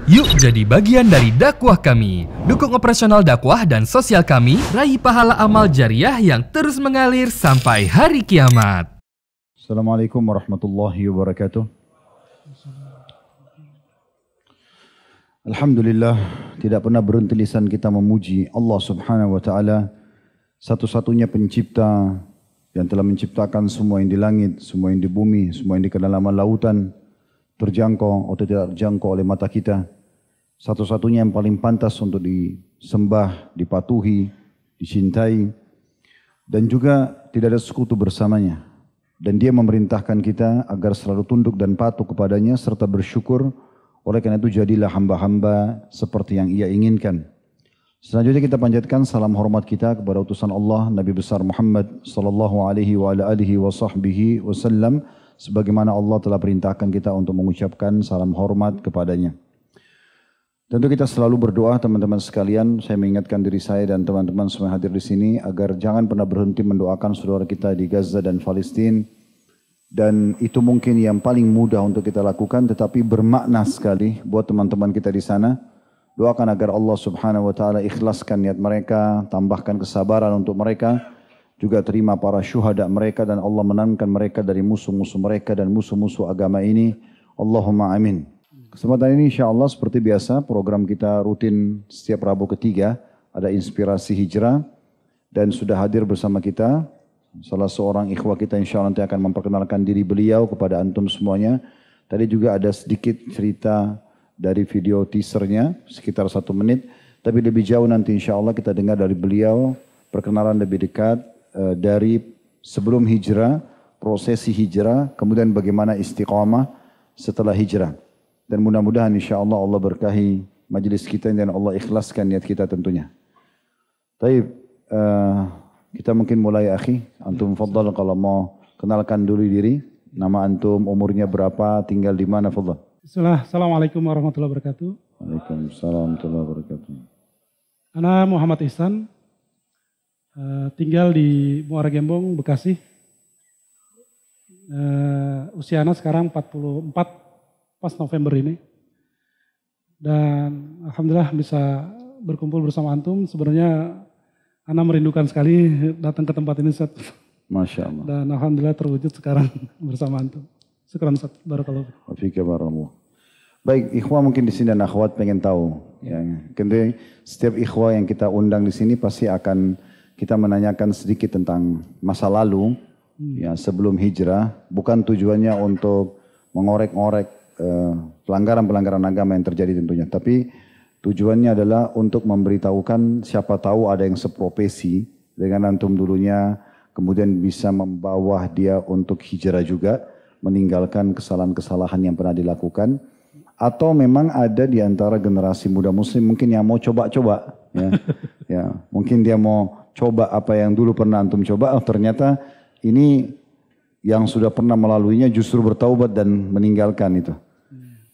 Yuk jadi bagian dari dakwah kami. Dukung operasional dakwah dan sosial kami, raih pahala amal jariah yang terus mengalir sampai hari kiamat. Assalamualaikum warahmatullahi wabarakatuh. Alhamdulillah, tidak pernah berhenti lisan kita memuji Allah Subhanahu wa taala, satu-satunya pencipta yang telah menciptakan semua yang di langit, semua yang di bumi, semua yang di kedalaman lautan, terjangkau atau tidak terjangkau oleh mata kita. Satu-satunya yang paling pantas untuk disembah, dipatuhi, dicintai, dan juga tidak ada sekutu bersamanya. Dan dia memerintahkan kita agar selalu tunduk dan patuh kepadanya serta bersyukur. Oleh karena itu jadilah hamba-hamba seperti yang ia inginkan. Selanjutnya kita panjatkan salam hormat kita kepada utusan Allah Nabi besar Muhammad sallallahu alaihi wa ala alihi wa sahbihi wasallam, sebagaimana Allah telah perintahkan kita untuk mengucapkan salam hormat kepadanya. Tentu kita selalu berdoa teman-teman sekalian, saya mengingatkan diri saya dan teman-teman semua hadir di sini agar jangan pernah berhenti mendoakan saudara kita di Gaza dan Palestina. Dan itu mungkin yang paling mudah untuk kita lakukan, tetapi bermakna sekali buat teman-teman kita di sana. Doakan agar Allah Subhanahu wa taala ikhlaskan niat mereka, tambahkan kesabaran untuk mereka, juga terima para syuhada mereka dan Allah menangkan mereka dari musuh-musuh mereka dan musuh-musuh agama ini. Allahumma amin. Kesempatan ini insyaAllah seperti biasa program kita rutin setiap Rabu ketiga, ada inspirasi hijrah, dan sudah hadir bersama kita salah seorang ikhwah kita insyaAllah nanti akan memperkenalkan diri beliau kepada antum semuanya. Tadi juga ada sedikit cerita dari video teasernya sekitar 1 menit, tapi lebih jauh nanti insyaAllah kita dengar dari beliau perkenalan lebih dekat dari sebelum hijrah, prosesi hijrah, kemudian bagaimana istiqamah setelah hijrah. Dan mudah-mudahan insyaAllah Allah berkahi majelis kita dan Allah ikhlaskan niat kita tentunya. Baik, kita mungkin mulai akhi. Antum faddal kalau mau kenalkan dulu diri. Nama antum, umurnya berapa, tinggal di mana, faddal. Assalamualaikum warahmatullahi wabarakatuh. Waalaikumsalam warahmatullahi wabarakatuh. Ana Muhammad Ihsan, tinggal di Muara Gembong, Bekasi. Usia ana sekarang 44 pas November ini. Dan alhamdulillah bisa berkumpul bersama antum. Sebenarnya ana merindukan sekali datang ke tempat ini, Ustaz. Masya Allah. Dan alhamdulillah terwujud sekarang bersama antum. Syukran, Ustaz. Barakallahu. Wa fika barakallahu. Baik, ikhwah mungkin di sini dan akhwat pengen tahu. Ya, setiap ikhwah yang kita undang di sini pasti akan kita menanyakan sedikit tentang masa lalu, ya sebelum hijrah. Bukan tujuannya untuk mengorek-ngorek pelanggaran-pelanggaran agama yang terjadi tentunya. Tapi tujuannya adalah untuk memberitahukan siapa tahu ada yang seprofesi dengan antum dulunya, kemudian bisa membawa dia untuk hijrah juga, meninggalkan kesalahan-kesalahan yang pernah dilakukan. Atau memang ada di antara generasi muda muslim mungkin yang mau coba-coba. Ya, ya, mungkin dia mau coba apa yang dulu pernah antum coba, ternyata ini yang sudah pernah melaluinya justru bertaubat dan meninggalkan itu.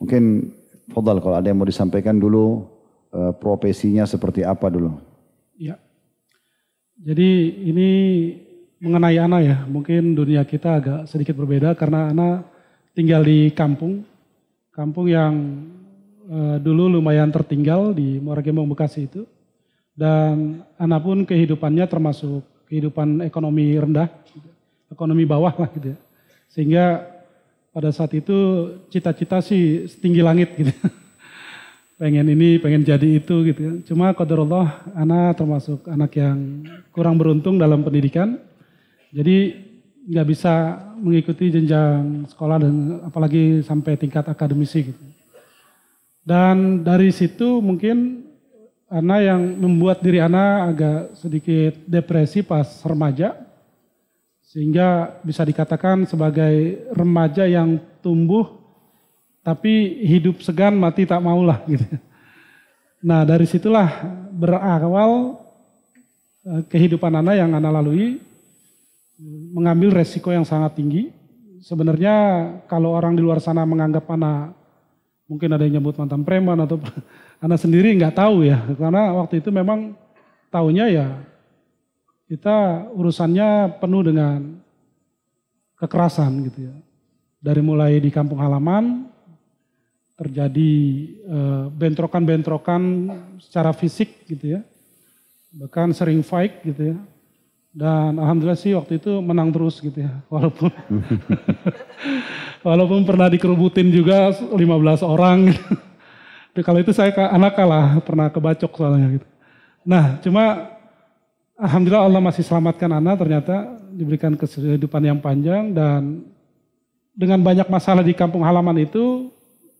Mungkin fadhal kalau ada yang mau disampaikan dulu profesinya seperti apa dulu. Ya. Jadi ini mengenai ana ya, mungkin dunia kita agak sedikit berbeda karena ana tinggal di kampung yang dulu lumayan tertinggal di Muara Gembong Bekasi itu. Dan ana pun kehidupannya termasuk kehidupan ekonomi rendah, ekonomi bawah lah gitu ya. Sehingga pada saat itu cita-cita sih setinggi langit gitu. Pengen ini, pengen jadi itu gitu ya. Cuma qadarullah, anak termasuk anak yang kurang beruntung dalam pendidikan. Jadi nggak bisa mengikuti jenjang sekolah dan apalagi sampai tingkat akademisi gitu. Dan dari situ mungkin anak yang membuat diri anak agak sedikit depresi pas remaja. Sehingga bisa dikatakan sebagai remaja yang tumbuh tapi hidup segan mati tak maulah gitu. Nah dari situlah berawal kehidupan anak yang anak lalui, mengambil resiko yang sangat tinggi. Sebenarnya kalau orang di luar sana menganggap anak, mungkin ada yang nyebut mantan preman atau anak sendiri nggak tahu ya. Karena waktu itu memang taunya ya kita urusannya penuh dengan kekerasan gitu ya. Dari mulai di kampung halaman, terjadi bentrokan-bentrokan secara fisik gitu ya. Bahkan sering fight gitu ya. Dan alhamdulillah sih waktu itu menang terus gitu ya. Walaupun walaupun pernah dikerubutin juga 15 orang gitu. Tapi kalau itu saya anak kalah, pernah kebacok soalnya gitu. Nah, cuma alhamdulillah Allah masih selamatkan Ana, ternyata diberikan kehidupan yang panjang, dan dengan banyak masalah di kampung halaman itu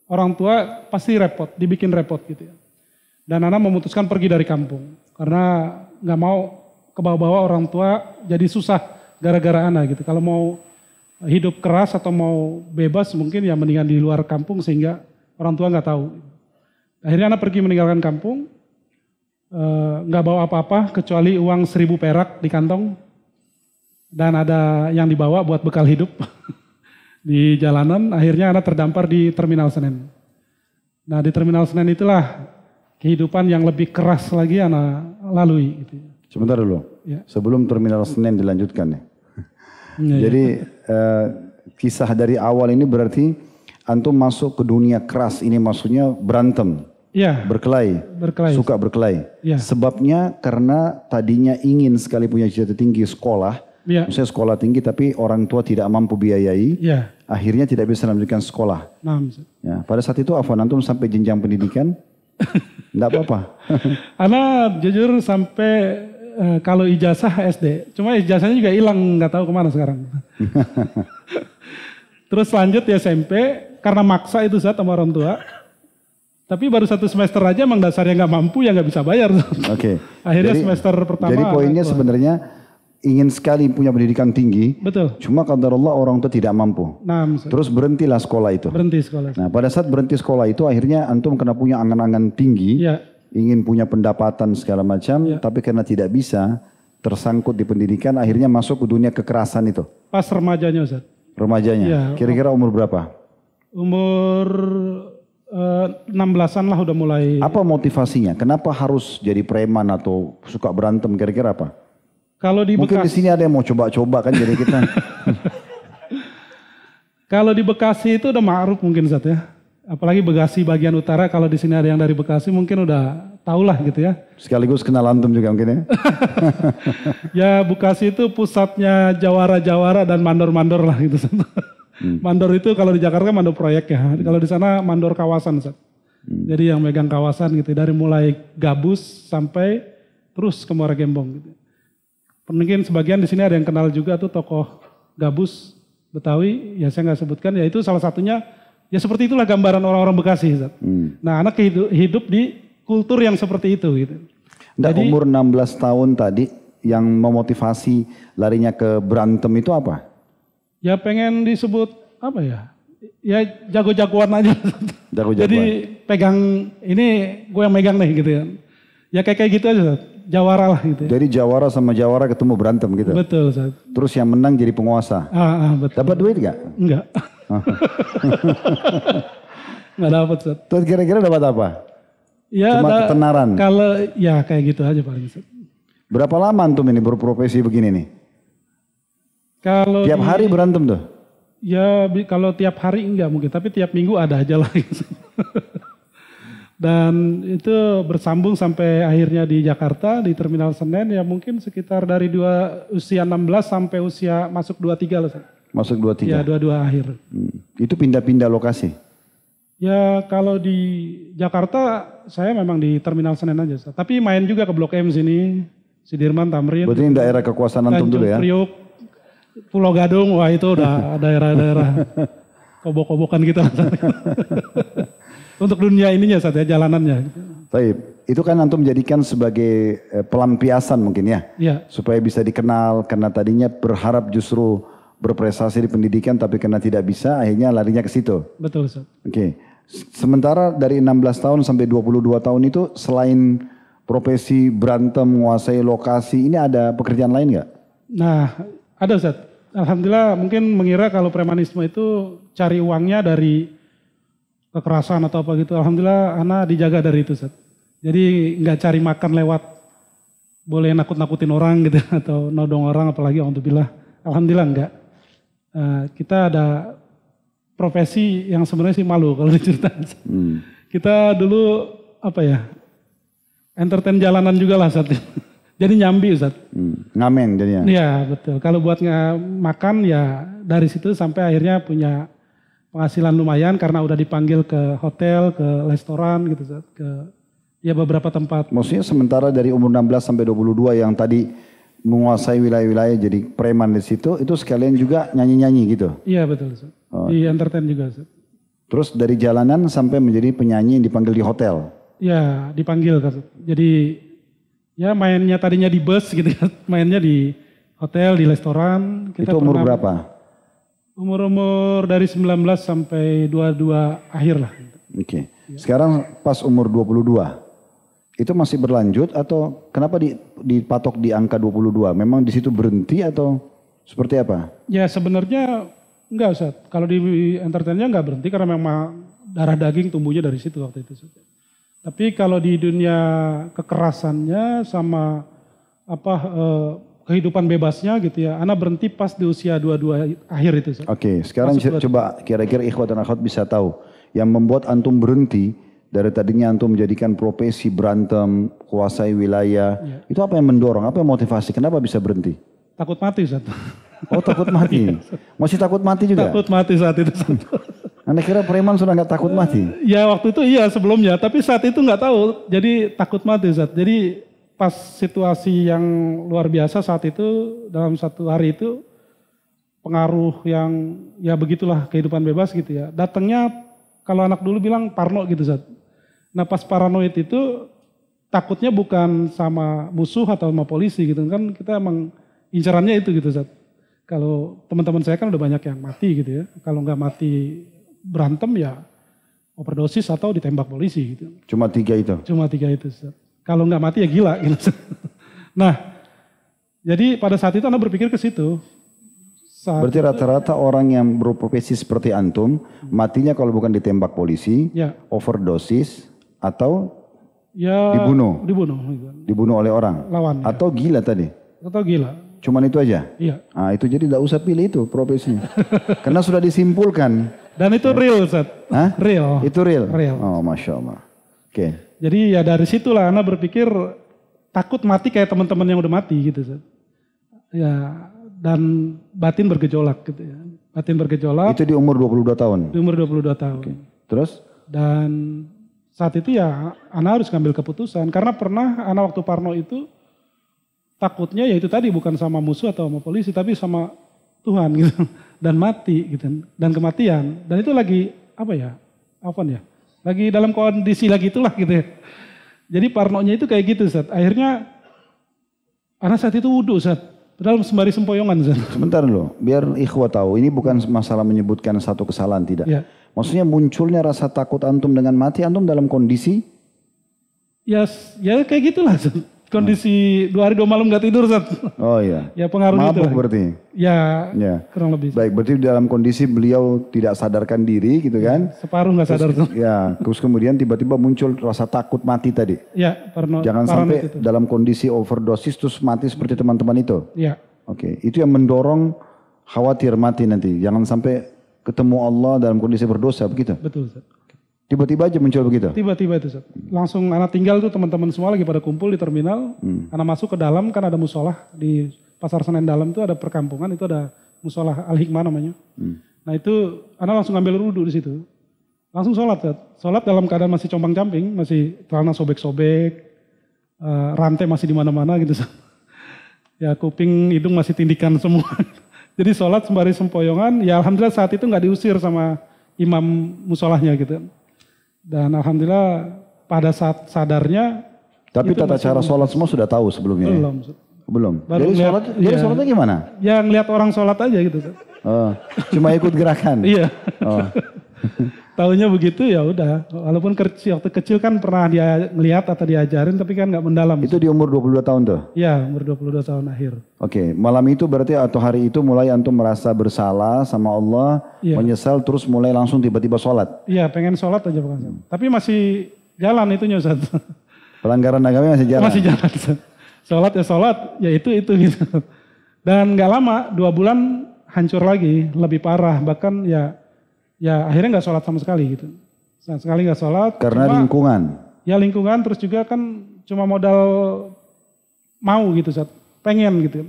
orang tua pasti repot, dibikin repot gitu ya. Dan Ana memutuskan pergi dari kampung karena nggak mau kebawa-bawa orang tua jadi susah gara-gara Ana gitu. Kalau mau hidup keras atau mau bebas mungkin ya mendingan di luar kampung sehingga orang tua nggak tahu. Akhirnya Ana pergi meninggalkan kampung, nggak bawa apa-apa kecuali uang 1.000 perak di kantong, dan ada yang dibawa buat bekal hidup di jalanan. Akhirnya Ana terdampar di Terminal Senen. Nah di Terminal Senen itulah kehidupan yang lebih keras lagi Ana lalui. Gitu. Sebentar dulu, Ya. sebelum Terminal Senen dilanjutkan ya. Ya, Jadi kisah dari awal ini berarti antum masuk ke dunia keras, ini maksudnya berantem, ya, berkelahi, suka berkelahi. Ya. Sebabnya karena tadinya ingin sekali punya cita-cita tinggi sekolah, ya, maksudnya sekolah tinggi tapi orang tua tidak mampu biayai, ya. akhirnya tidak bisa melanjutkan sekolah. Nah, Ya, pada saat itu afwan antum sampai jenjang pendidikan, enggak apa-apa. Ana jujur sampai kalau ijazah SD, cuma ijazahnya juga hilang, nggak tahu kemana sekarang. Terus lanjut di SMP, karena maksa itu saat sama orang tua. Tapi baru 1 semester aja emang dasarnya nggak mampu ya nggak bisa bayar. Oke. Akhirnya Jadi- semester pertama. Jadi poinnya sebenarnya ingin sekali punya pendidikan tinggi, Betul. cuma qadarullah orang tua tidak mampu. Nah, Terus berhentilah sekolah itu. berhenti sekolah. Nah pada saat berhenti sekolah itu akhirnya antum kena punya angan-angan tinggi, Iya, ingin punya pendapatan segala macam, Ya. tapi karena tidak bisa, tersangkut di pendidikan, akhirnya masuk ke dunia kekerasan itu. pas remajanya Ustaz. Remajanya, Ya. kira-kira umur berapa? Umur 16-an lah udah mulai. Apa motivasinya? Kenapa harus jadi preman atau suka berantem? Kira-kira apa? Kalau di Mungkin di Bekasi, sini ada yang mau coba-coba kan jadi kita. kalau di Bekasi itu udah ma'ruf mungkin Ustaz ya. Apalagi Bekasi bagian utara, kalau di sini ada yang dari Bekasi mungkin udah tahulah gitu ya. Sekaligus kenal antum juga mungkin ya. Ya Bekasi itu pusatnya jawara-jawara dan mandor-mandor lah gitu. Mandor itu kalau di Jakarta mandor proyek ya. Kalau di sana mandor kawasan. Ustaz. Jadi yang megang kawasan gitu. Dari mulai Gabus sampai terus ke Muara Gembong gitu. Mungkin sebagian di sini ada yang kenal juga tuh tokoh Gabus Betawi. Ya saya nggak sebutkan. Ya itu salah satunya. Ya seperti itulah gambaran orang-orang Bekasi. Ustaz. Nah anak hidup di kultur yang seperti itu gitu. Nggak, Jadi- umur 16 tahun tadi yang memotivasi larinya ke berantem itu apa? Ya pengen disebut apa ya? Ya jago-jagoan aja. Jago-jagoan. Jadi pegang ini gue yang megang nih gitu ya. Ya kayak gitu aja, Ustaz. Jawara lah gitu. Ya. Jadi jawara sama jawara ketemu berantem gitu. Betul, Ustaz. Terus yang menang jadi penguasa. Betul. Dapat duit gak? Enggak. Enggak dapat, Ustaz. Terus kira-kira dapat apa? Ya Cuma ketenaran. Kalau ya kayak gitu aja paling, Ustaz. Berapa lama antum ini berprofesi begini nih? Kalau Tiap hari berantem tuh? Ya kalau tiap hari enggak mungkin, tapi tiap minggu ada aja lah. Dan itu bersambung sampai akhirnya di Jakarta, di Terminal Senen, ya mungkin sekitar dari usia 16 sampai usia masuk 23 lah. Ustaz. Masuk 23? Ya 22 akhir. Itu pindah-pindah lokasi? Ya kalau di Jakarta saya memang di Terminal Senen aja. Ustaz. Tapi main juga ke Blok M sini, Sudirman, Tamrin. Berarti ini daerah kekuasaan antum dulu ya? Priok, Pulau Gadung, wah itu udah daerah-daerah kobok-kobokan kita. Untuk dunia ininya saja jalanannya. Baik, itu kan antum jadikan sebagai pelampiasan mungkin ya? Iya. Supaya bisa dikenal, karena tadinya berharap justru berprestasi di pendidikan, tapi karena tidak bisa, akhirnya larinya ke situ. Betul, Ustaz. Oke. Sementara dari 16 tahun sampai 22 tahun itu, selain profesi berantem, menguasai lokasi, ini ada pekerjaan lain nggak? Nah, ada Ustaz. Alhamdulillah mungkin mengira kalau premanisme itu cari uangnya dari kekerasan atau apa gitu. Alhamdulillah Ana dijaga dari itu Ustaz. Jadi nggak cari makan lewat boleh nakut-nakutin orang gitu atau nodong orang apalagi alhamdulillah. Alhamdulillah enggak. Kita ada profesi yang sebenarnya sih malu kalau diceritain. Kita dulu apa ya, entertain jalanan juga lah Ustaz. Jadi nyambi Ustaz. Ngamen jadinya. Iya betul, kalau buat makan ya dari situ sampai akhirnya punya penghasilan lumayan karena udah dipanggil ke hotel, ke restoran gitu Ustaz. Ya beberapa tempat. Maksudnya sementara dari umur 16 sampai 22 yang tadi menguasai wilayah-wilayah jadi preman di situ, itu sekalian juga nyanyi-nyanyi gitu? Iya betul Ustaz. Di entertain juga Ustaz. Terus dari jalanan sampai menjadi penyanyi yang dipanggil di hotel? Iya dipanggil Ustaz. Jadi ya mainnya tadinya di bus gitu kan, mainnya di hotel, di restoran. Itu umur berapa? Umur dari 19 sampai 22 akhir lah. Oke. Sekarang pas umur 22. Itu masih berlanjut atau kenapa dipatok di angka 22? Memang di situ berhenti atau seperti apa? Ya sebenarnya enggak Ustaz. Kalau di entertainnya enggak berhenti karena memang darah daging tumbuhnya dari situ waktu itu Ustaz. Tapi kalau di dunia kekerasannya sama kehidupan bebasnya gitu ya, ana berhenti pas di usia 22 akhir itu Ustaz. Oke, sekarang coba kira-kira ikhwat dan akhwat bisa tahu yang membuat antum berhenti dari tadinya antum menjadikan profesi berantem, kuasai wilayah, itu apa yang mendorong, apa yang motivasi, kenapa bisa berhenti? Takut mati Ustaz. Oh takut mati, masih takut mati juga? Takut mati saat itu. Anda kira preman sudah nggak takut mati? Ya waktu itu iya sebelumnya, tapi saat itu nggak tahu, jadi takut mati Ustaz. Jadi pas situasi yang luar biasa saat itu, dalam satu hari itu, pengaruh yang ya begitulah kehidupan bebas gitu ya. Datangnya kalau anak dulu bilang parno gitu Ustaz. Nah pas paranoid itu takutnya bukan sama musuh atau sama polisi gitu kan, kita emang incarannya itu gitu Ustaz. Kalau teman-teman saya kan udah banyak yang mati gitu ya, kalau nggak mati berantem ya overdosis atau ditembak polisi gitu. Cuma 3 itu? Cuma 3 itu Ustaz. Kalau nggak mati ya gila gitu. Nah jadi pada saat itu Anda berpikir ke situ. Berarti rata-rata orang yang berprofesi seperti antum, matinya kalau bukan ditembak polisi, overdosis, atau dibunuh. Dibunuh oleh orang. Lawan. Atau gila tadi. Atau gila. Cuman itu aja? Iya. Nah itu jadi tidak usah pilih itu profesinya. Karena sudah disimpulkan. Dan itu real Ustaz. Hah? Real. Itu real? Real. Oh Masya Allah. Oke. Jadi ya dari situlah Anda berpikir takut mati kayak teman-teman yang udah mati gitu Ustaz. Ya dan batin bergejolak gitu ya. Batin bergejolak. Itu di umur 22 tahun? Di umur 22 tahun. Okay. Terus? Dan saat itu ya Ana harus ngambil keputusan. Karena pernah Ana waktu parno itu takutnya ya itu tadi bukan sama musuh atau sama polisi. Tapi sama Tuhan gitu. Dan mati gitu. Dan kematian. Dan itu lagi apa ya? Lagi dalam kondisi lagi itulah gitu ya. Jadi parnonya itu kayak gitu Ustaz. Akhirnya Ana saat itu wudhu Ustaz. Padahal sembari sempoyongan Ustaz. Sebentar loh, biar ikhwah tahu. Ini bukan masalah menyebutkan satu kesalahan, tidak. Ya. Maksudnya munculnya rasa takut antum dengan mati, antum dalam kondisi? Ya kayak gitulah Ustaz. Kondisi 2 hari 2 malam gak tidur Ustaz. Oh iya. Ya pengaruh itu. Mabuk berarti? Ya kurang lebih. Baik, berarti dalam kondisi beliau tidak sadarkan diri gitu kan? Separuh gak sadar tuh. Ya, terus kemudian tiba-tiba muncul rasa takut mati tadi. Ya, jangan sampai dalam kondisi overdosis terus mati seperti teman-teman itu. Ya. Oke, itu yang mendorong khawatir mati nanti. Jangan sampai ketemu Allah dalam kondisi berdosa begitu? Betul Ustaz. Tiba-tiba aja muncul begitu? Tiba-tiba itu Ustaz. Langsung anak tinggal tuh teman-teman semua lagi pada kumpul di terminal. Anak masuk ke dalam kan ada musolah di Pasar Senen Dalam itu ada perkampungan, itu ada musolah Al-Hikmah namanya. Nah itu anak langsung ambil wudhu di situ. Langsung sholat Ustaz. Sholat dalam keadaan masih compang-camping, masih celana sobek-sobek, rantai masih di mana-mana gitu Ustaz. Ya kuping, hidung masih tindikan semua. Jadi sholat sembari sempoyongan, ya alhamdulillah saat itu nggak diusir sama imam musolahnya gitu. Dan alhamdulillah pada saat sadarnya. Tapi tata cara sholat semua sudah tahu sebelumnya? Belum. Jadi sholatnya gimana? Ya ngeliat orang sholat aja gitu. Oh, cuma ikut gerakan? Iya. Oh. Taunya begitu ya udah. Walaupun waktu kecil kan pernah dia ngeliat atau diajarin tapi kan nggak mendalam. Itu di umur 22 tahun tuh? Iya umur 22 tahun akhir. Oke, malam itu berarti atau hari itu mulai antum merasa bersalah sama Allah, menyesal terus mulai langsung tiba-tiba sholat? Iya pengen sholat aja bukan. Tapi masih jalan itunya Ustaz. Pelanggaran agama masih jalan? Masih jalan Ustaz. Sholat ya itu gitu. Dan nggak lama 2 bulan hancur lagi, lebih parah bahkan ya ya akhirnya nggak sholat sama sekali gitu. Sama sekali nggak sholat. Karena lingkungan. Ya lingkungan, terus juga kan cuma modal mau gitu Ustaz. Pengen gitu.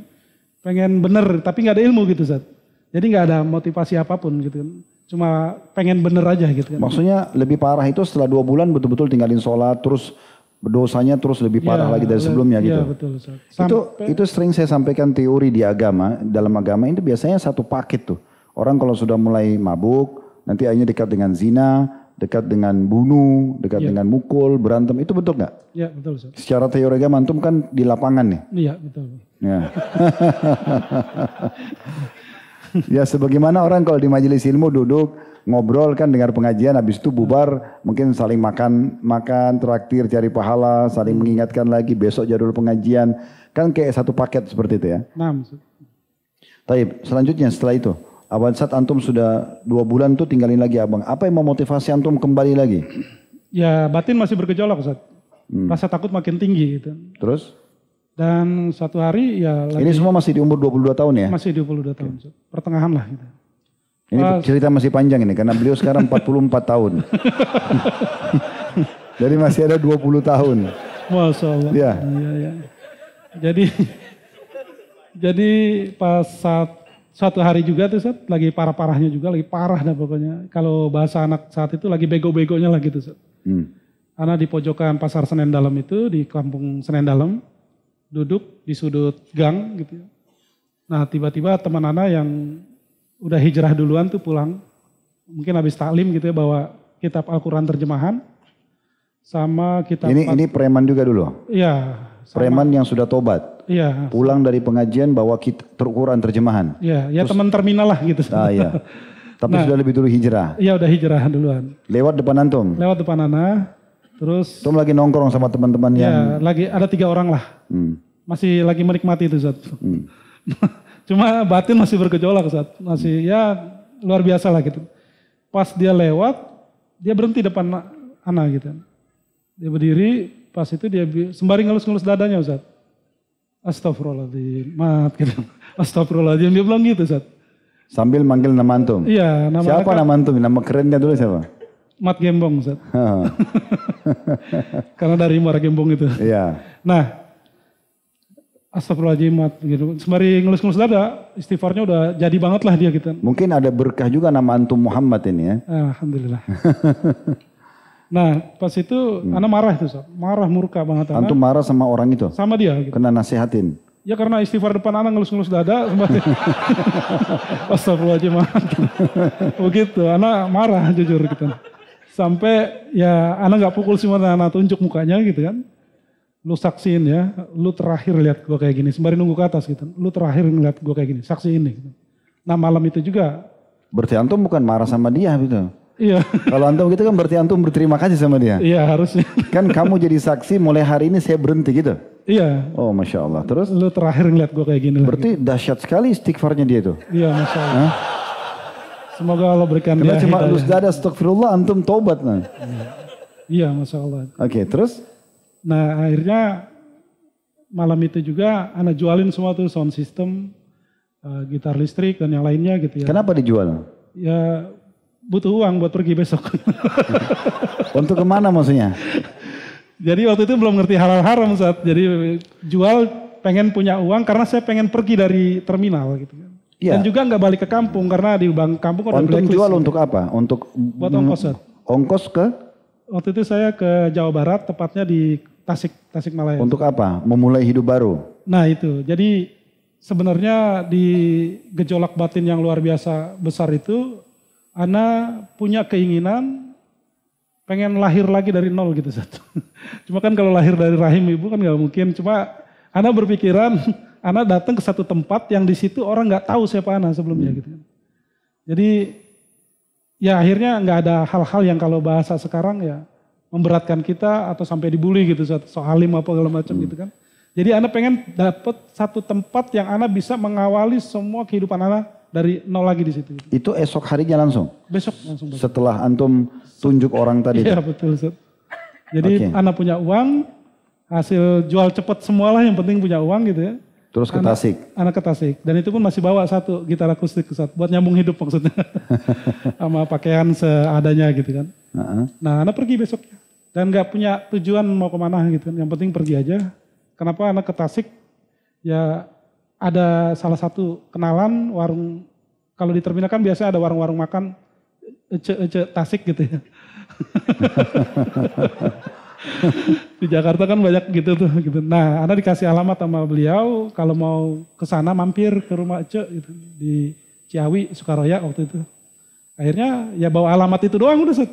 Pengen bener tapi nggak ada ilmu gitu Ustaz. Jadi nggak ada motivasi apapun gitu kan. Cuma pengen bener aja gitu kan. Maksudnya lebih parah itu setelah 2 bulan betul-betul tinggalin sholat, terus dosanya terus lebih parah lagi dari sebelumnya gitu. Iya betul Ustaz. Itu sering saya sampaikan teori di agama, dalam agama itu biasanya satu paket tuh. Orang kalau sudah mulai mabuk, nanti akhirnya dekat dengan zina, dekat dengan bunuh, dekat dengan mukul, berantem, itu betul nggak? Iya betul Ustaz. Secara teori agama antum kan di lapangan nih. Iya betul. Ya. Ya sebagaimana orang kalau di majelis ilmu duduk ngobrol kan dengar pengajian, habis itu bubar mungkin saling makan traktir cari pahala, saling mengingatkan lagi besok jadwal pengajian, kan kayak satu paket seperti itu ya. Nah, Taib, selanjutnya setelah itu abang saat antum sudah 2 bulan tuh tinggalin lagi abang, apa yang memotivasi antum kembali lagi? Ya batin masih bergejolak Ustaz. Rasa takut makin tinggi gitu. Terus? Dan suatu hari ya lagi, ini semua masih di umur 22 tahun ya? Masih 22 tahun. Pertengahan lah gitu. Ini cerita masih panjang ini karena beliau sekarang 44 tahun. Jadi masih ada 20 tahun. Masya Allah. Ya. Ya. Jadi pas suatu hari juga tuh Ustaz, lagi parah-parahnya juga, lagi parah dah pokoknya. Kalau bahasa anak saat itu lagi bego-begonya lah gitu Ustaz. Anak di pojokan pasar Senen Dalam itu, di kampung Senen Dalam. Duduk di sudut gang gitu. Nah tiba-tiba teman anak yang udah hijrah duluan tuh pulang. Mungkin habis taklim gitu ya, bawa kitab Al-Quran terjemahan. Sama kitab... Ini preman juga dulu? Iya. Preman yang sudah tobat? Iya. Pulang dari pengajian bawa Al-Quran terjemahan? Iya, ya teman terminal lah gitu. Iya. Tapi sudah lebih dulu hijrah? Iya udah hijrah duluan. Lewat depan antum? Lewat depan anak. Terus antum lagi nongkrong sama teman-teman yang... lagi ada 3 orang lah. Masih lagi menikmati itu Ustaz. Cuma batin masih bergejolak Ustaz. Masih ya luar biasa lah gitu. Pas dia lewat, dia berhenti depan anak gitu. Dia berdiri, pas itu dia sembari ngelus-ngelus dadanya Ustaz. Astagfirullahaladzim, mat gitu. Astagfirullahaladzim, dia bilang gitu Ustaz. Sambil manggil nama antum? Iya. Siapa nama antum? Nama kerennya dulu siapa? Mat Gembong Ustaz. Karena dari Muara Gembong itu. Iya. Nah, astagfirullahaladzim Mat gitu. Sembari ngelus-ngelus dada, istighfarnya udah jadi banget lah dia gitu. Mungkin ada berkah juga nama antum Muhammad ini ya. Alhamdulillah. Nah, pas itu anak marah itu Ustaz. Marah murka banget anak. Antum marah sama orang itu? Sama dia gitu. Kena nasihatin? Ya karena istighfar depan anak ngelus-ngelus dada. Astagfirullahaladzim Mat. Begitu, anak marah jujur gitu. Sampai ya anak gak pukul semua, anak tunjuk mukanya gitu kan. Lu saksiin ya, lu terakhir lihat gua kayak gini. Sembari nunggu ke atas gitu. Lu terakhir ngeliat gua kayak gini, saksiin nih. Gitu. Nah malam itu juga. Berarti antum bukan marah sama dia gitu. Iya. Kalau antum gitu kan berarti antum berterima kasih sama dia. Iya harusnya. Kan kamu jadi saksi mulai hari ini saya berhenti gitu. Iya. Oh Masya Allah. Terus? Lu terakhir ngeliat gua kayak gini. Berarti gitu. dahsyat sekali istighfarnya dia itu. Iya Masya Allah. Semoga Allah berikan dia hidayah. Cuma lulus dada astagfirullah antum taubat nah. Iya Masya Allah. Oke, terus? Nah akhirnya malam itu juga anak jualin semua tuh sound system, gitar listrik dan yang lainnya gitu ya. Kenapa dijual? Ya butuh uang buat pergi besok. Untuk kemana maksudnya? Jadi waktu itu belum ngerti halal haram saat jadi jual pengen punya uang karena saya pengen pergi dari terminal gitu kan. Ya. Dan juga nggak balik ke kampung karena di kampung udah blacklist. Untuk jual untuk apa? Untuk buat ongkos. Ongkos ke? Waktu itu saya ke Jawa Barat, tepatnya di Tasikmalaya. Untuk apa? Memulai hidup baru? Nah itu, jadi sebenarnya di gejolak batin yang luar biasa besar itu, Ana punya keinginan pengen lahir lagi dari nol gitu. Cuma kan kalau lahir dari rahim ibu kan nggak mungkin. Cuma Ana berpikiran, Ana datang ke satu tempat yang di situ orang nggak tahu siapa Ana sebelumnya gitu. Jadi ya akhirnya nggak ada hal-hal yang kalau bahasa sekarang ya memberatkan kita atau sampai dibully gitu, soalim apa segala macam gitu kan. Jadi Ana pengen dapat satu tempat yang Ana bisa mengawali semua kehidupan Ana dari nol lagi di situ. Itu esok harinya langsung? Besok langsung. Setelah antum tunjuk orang tadi? Iya betul Ustaz. Jadi Ana punya uang, hasil jual cepat semualah yang penting punya uang gitu ya. Terus ke Tasik? Anak ke Tasik. Dan itu pun masih bawa satu gitar akustik Ustaz. Buat nyambung hidup maksudnya. Sama pakaian seadanya gitu kan. Nah anak pergi besok. Dan gak punya tujuan mau kemana gitu kan. Yang penting pergi aja. Kenapa anak ke Tasik? Ya ada salah satu kenalan warung. Kalau di terminal kan biasa ada warung-warung makan. Ece Tasik gitu ya. Di Jakarta kan banyak gitu tuh. Gitu. Nah, Ana dikasih alamat sama beliau kalau mau ke sana mampir ke rumah Ece gitu di Ciawi, Sukaroya waktu itu. Akhirnya ya bawa alamat itu doang udah set.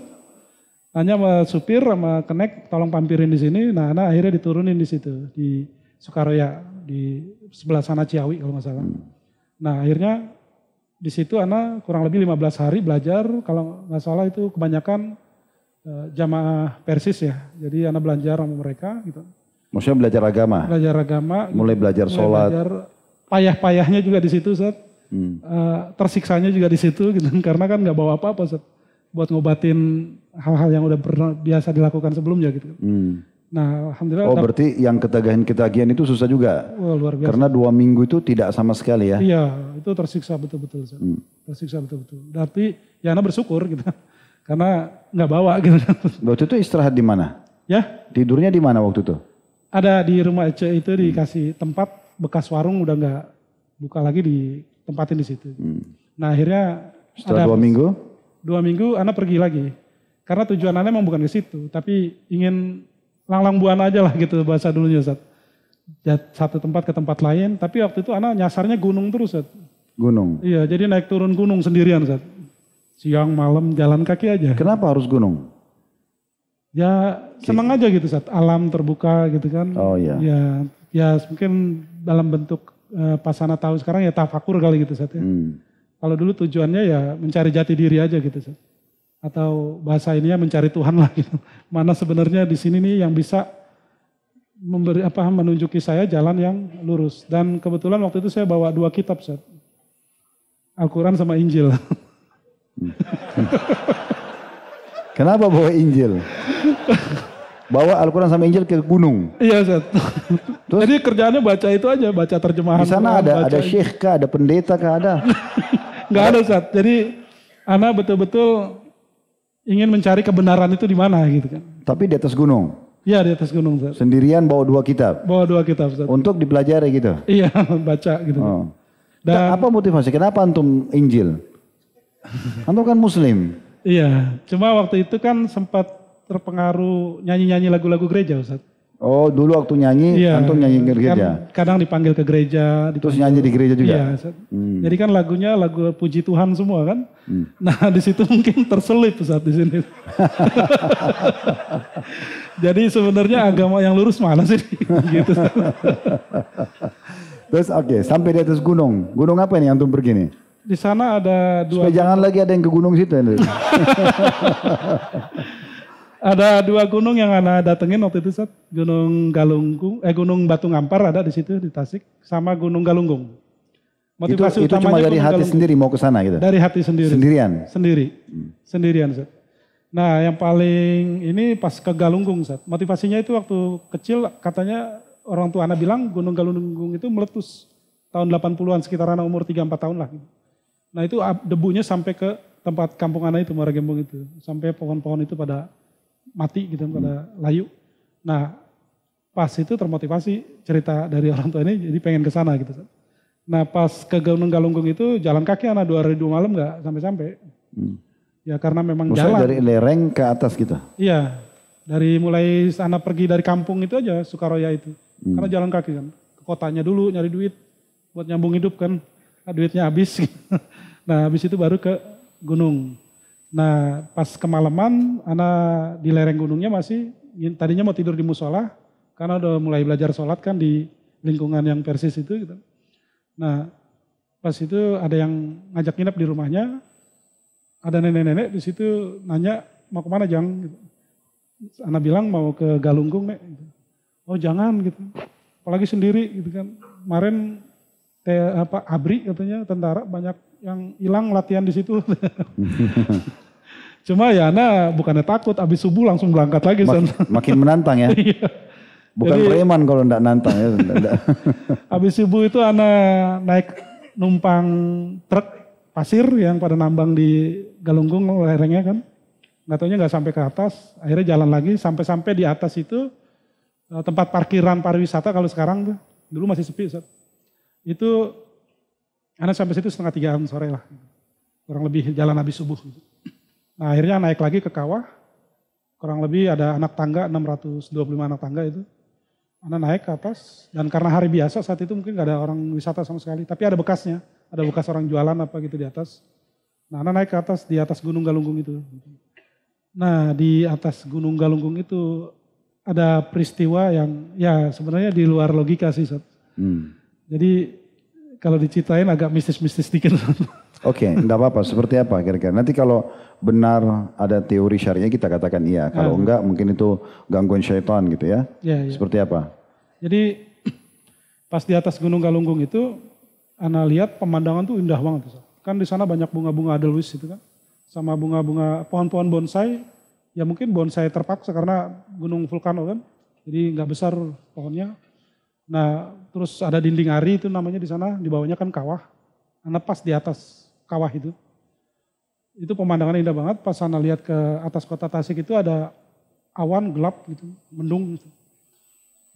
Tanya sama supir sama kenek tolong pampirin di sini. Nah, Ana akhirnya diturunin di situ di Sukaroya di sebelah sana Ciawi kalau nggak salah. Nah, akhirnya di situ Ana kurang lebih 15 hari belajar kalau nggak salah itu kebanyakan jamaah Persis ya, jadi anak belajar sama mereka gitu. Maksudnya belajar agama? Belajar agama. Mulai belajar sholat. Belajar payah-payahnya juga di situ Ustaz. Tersiksanya juga di situ gitu, karena kan nggak bawa apa-apa Ustaz. Buat ngobatin hal-hal yang udah biasa dilakukan sebelumnya gitu. Nah alhamdulillah. Oh berarti yang ketagihan itu susah juga? Wah, luar biasa. Karena 2 minggu itu tidak sama sekali ya? Iya, itu tersiksa betul-betul Ustaz. Tersiksa betul-betul. Tapi ya anak bersyukur gitu. Karena nggak bawa gitu. Waktu itu istirahat di mana? Ya. Tidurnya di mana waktu itu? Ada di rumah Ece itu dikasih tempat bekas warung udah nggak buka lagi ditempatin di situ. Nah akhirnya setelah 2 minggu? 2 minggu anak pergi lagi. Karena tujuan anak memang bukan ke situ, tapi ingin langlang buana aja lah gitu bahasa dulunya Ustaz. Satu tempat ke tempat lain, tapi waktu itu anak nyasarnya gunung terus Ustaz. Gunung? Iya, jadi naik turun gunung sendirian Ustaz. Siang malam jalan kaki aja. Kenapa harus gunung? Ya senang aja gitu Ustaz, alam terbuka gitu kan. Oh iya. Ya mungkin dalam bentuk pas Ana tahu sekarang ya tafakur kali gitu Ustaz ya. Kalau dulu tujuannya ya mencari jati diri aja gitu Ustaz. Atau bahasa ininya mencari Tuhan lah gitu. Mana sebenarnya di sini nih yang bisa menunjuki saya jalan yang lurus. Dan kebetulan waktu itu saya bawa 2 kitab Ustaz. Al-Quran sama Injil. Kenapa bawa Injil? Bawa Al-Quran sama Injil ke gunung? Iya Ustaz. Jadi kerjaannya baca itu aja, baca terjemahan. Di sana ada syekh kah, ada pendeta kah, ada? Nggak ada Ustaz. Jadi Ana betul-betul ingin mencari kebenaran itu di mana gitu kan. Tapi di atas gunung? Iya di atas gunung Ustaz. Sendirian bawa 2 kitab? Bawa 2 kitab Ustaz. Untuk dipelajari gitu? Iya baca gitu. Oh. Dan apa motivasi? Kenapa antum Injil? Antum kan Muslim. Iya, cuma waktu itu kan sempat terpengaruh nyanyi-nyanyi lagu-lagu gereja Ustaz. Oh dulu waktu nyanyi, iya, antum nyanyi ke gereja? Kan kadang dipanggil ke gereja. Terus nyanyi di gereja juga? Iya Ustaz. Jadi kan lagunya lagu puji Tuhan semua kan. Nah di situ mungkin terselip Ustaz di sini. Jadi sebenarnya agama yang lurus mana sih? Gitu. Terus oke, sampai di atas gunung. Gunung apa ini antum pergi nih? Di sana ada 2. Supaya jangan lagi ada yang ke gunung situ. Ada 2 gunung yang Ana datengin waktu itu Ustaz. Gunung Galunggung, Gunung Batu Ngampar ada di situ di Tasik, sama Gunung Galunggung. Motivasi itu cuma dari hati sendiri mau ke sana gitu? Dari hati sendiri. Sendirian? Sendirian Ustaz. Nah yang paling ini pas ke Galunggung Ustaz. Motivasinya itu waktu kecil katanya orang tua Ana bilang Gunung Galunggung itu meletus tahun 80-an sekitar Ana umur 3-4 tahun lah. Nah itu debunya sampai ke tempat kampung Ana itu, Muara Gembong itu. Sampai pohon-pohon itu pada mati gitu, pada layu. Nah pas itu termotivasi cerita dari orang tua ini jadi pengen ke sana gitu. Nah pas ke Gunung Galunggung itu jalan kaki Ana 2 hari 2 malam gak sampai-sampai. Ya karena memang jalan. Dari lereng ke atas gitu? Iya, dari mulai Ana pergi dari kampung itu aja, Sukaroya itu. Karena jalan kaki kan, ke kotanya dulu nyari duit buat nyambung hidup kan. Duitnya habis. Nah habis itu baru ke gunung. Nah pas kemalaman Ana di lereng gunungnya masih tadinya mau tidur di musola karena udah mulai belajar sholat kan di lingkungan yang Persis itu gitu. Nah pas itu ada yang ngajak nginep di rumahnya, ada nenek-nenek di situ nanya mau kemana Jang? Gitu. Ana bilang mau ke Galunggung Nek. Oh jangan gitu, apalagi sendiri gitu kan. Kemarin ABRI katanya tentara banyak yang hilang latihan di situ. Cuma ya Ana bukannya takut, abis subuh langsung berangkat lagi. Makin menantang ya. Bukan Jadi, preman kalau enggak nantang ya. habis subuh itu anak naik numpang truk pasir yang pada nambang di Galunggung lerengnya kan. Nggak taunya nggak sampai ke atas, akhirnya jalan lagi sampai di atas itu tempat parkiran pariwisata kalau sekarang tuh. Dulu masih sepi Ustaz. Itu anak sampai situ 2:30 sore lah. Kurang lebih jalan habis subuh. Nah akhirnya naik lagi ke kawah. Kurang lebih ada anak tangga, 625 anak tangga itu. Anak naik ke atas, dan karena hari biasa saat itu mungkin gak ada orang wisata sama sekali. Tapi ada bekasnya, ada bekas orang jualan apa gitu di atas. Nah anak naik ke atas, di atas Gunung Galunggung itu. Nah di atas Gunung Galunggung itu ada peristiwa yang ya sebenarnya di luar logika sih. Jadi kalau diceritain agak mistis-mistis dikit. Oke, enggak apa-apa. Seperti apa kira-kira? Nanti kalau benar ada teori syariahnya kita katakan iya. Kalau enggak mungkin itu gangguan syaitan gitu ya. Ya. Seperti apa? Jadi pas di atas Gunung Galunggung itu, ana lihat pemandangan tuh indah banget. Kan di sana banyak bunga-bunga edelweiss itu kan. Sama bunga-bunga pohon-pohon bonsai. Ya mungkin bonsai terpaksa karena gunung vulkano kan. Jadi nggak besar pohonnya. Nah terus ada dinding ari itu namanya di sana. Di bawahnya kan kawah. Ana pas di atas kawah itu. Itu pemandangan indah banget. Pas ana lihat ke atas kota Tasik itu ada awan gelap gitu, mendung gitu.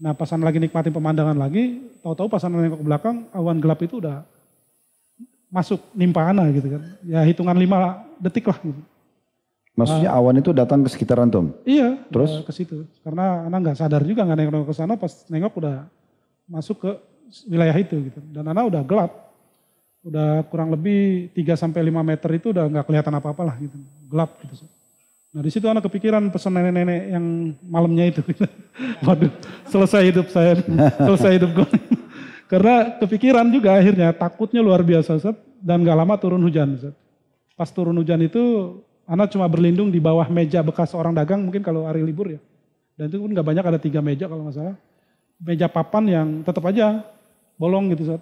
Nah pas ana lagi nikmatin pemandangan lagi, tahu-tahu pas ana nengok ke belakang, awan gelap itu udah masuk nimpa ana gitu kan. Ya hitungan 5 detik lah gitu. Maksudnya awan itu datang ke sekitar antum? Iya, terus ke situ. Karena ana nggak sadar juga, nggak nengok ke sana, pas nengok udah masuk ke wilayah itu gitu. Dan ana udah gelap. Udah kurang lebih 3-5 meter itu udah nggak kelihatan apa-apa lah gitu. Gelap gitu. Nah di situ anak kepikiran pesan nenek-nenek yang malamnya itu. Waduh, selesai hidup saya, selesai hidup gue. Karena kepikiran juga akhirnya, takutnya luar biasa Ustaz. Dan gak lama turun hujan Ustaz. Pas turun hujan itu, anak cuma berlindung di bawah meja bekas orang dagang mungkin kalau hari libur ya. Dan itu pun gak banyak, ada 3 meja kalau nggak salah. Meja papan yang tetap aja bolong gitu Ustaz.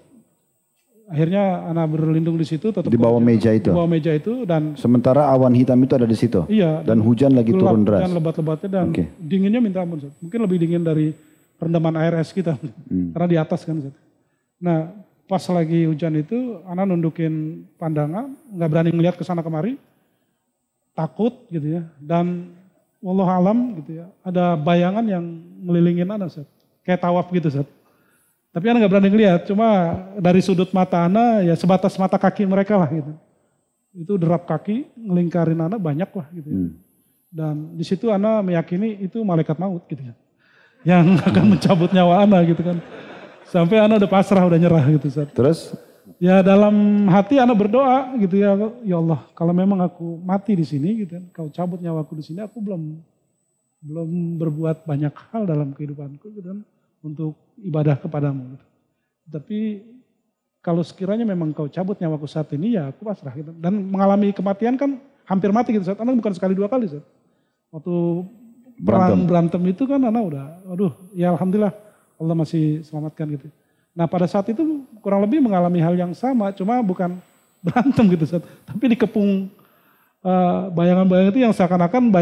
Akhirnya anak berlindung di situ, tetap di bawah meja itu. Di bawah meja itu dan sementara awan hitam itu ada di situ. Iya. Dan hujan lagi turun deras. Dan lebat-lebatnya dan dinginnya minta ampun. Mungkin lebih dingin dari rendaman air es kita. Karena di atas kan. Nah, pas lagi hujan itu, anak nundukin pandangan, nggak berani ngelihat ke sana kemari, takut gitu ya. Dan wallahu alam gitu ya, ada bayangan yang ngelilingin anak, kayak tawaf gitu, Ustaz. Tapi anak nggak berani ngelihat, cuma dari sudut mata anak ya sebatas mata kaki mereka lah gitu. Itu derap kaki ngelingkarin anak banyak lah gitu ya. Dan di situ anak meyakini itu malaikat maut gitu ya. Yang akan mencabut nyawa anak gitu kan. Sampai anak udah pasrah, udah nyerah gitu. Ustaz. Terus? Ya dalam hati anak berdoa gitu ya. Ya Allah, kalau memang aku mati di sini gitu kan, kau cabut nyawaku di sini, aku belum berbuat banyak hal dalam kehidupanku gitu kan. Untuk ibadah kepadamu. Tapi kalau sekiranya memang kau cabut nyawaku saat ini ya aku pasrah gitu. Dan mengalami kematian kan hampir mati gitu. Anak bukan sekali 2 kali. Waktu berantem itu kan anak udah aduh ya alhamdulillah Allah masih selamatkan gitu. Nah pada saat itu kurang lebih mengalami hal yang sama. Cuma bukan berantem gitu. Tapi dikepung bayangan-bayangan itu yang seakan-akan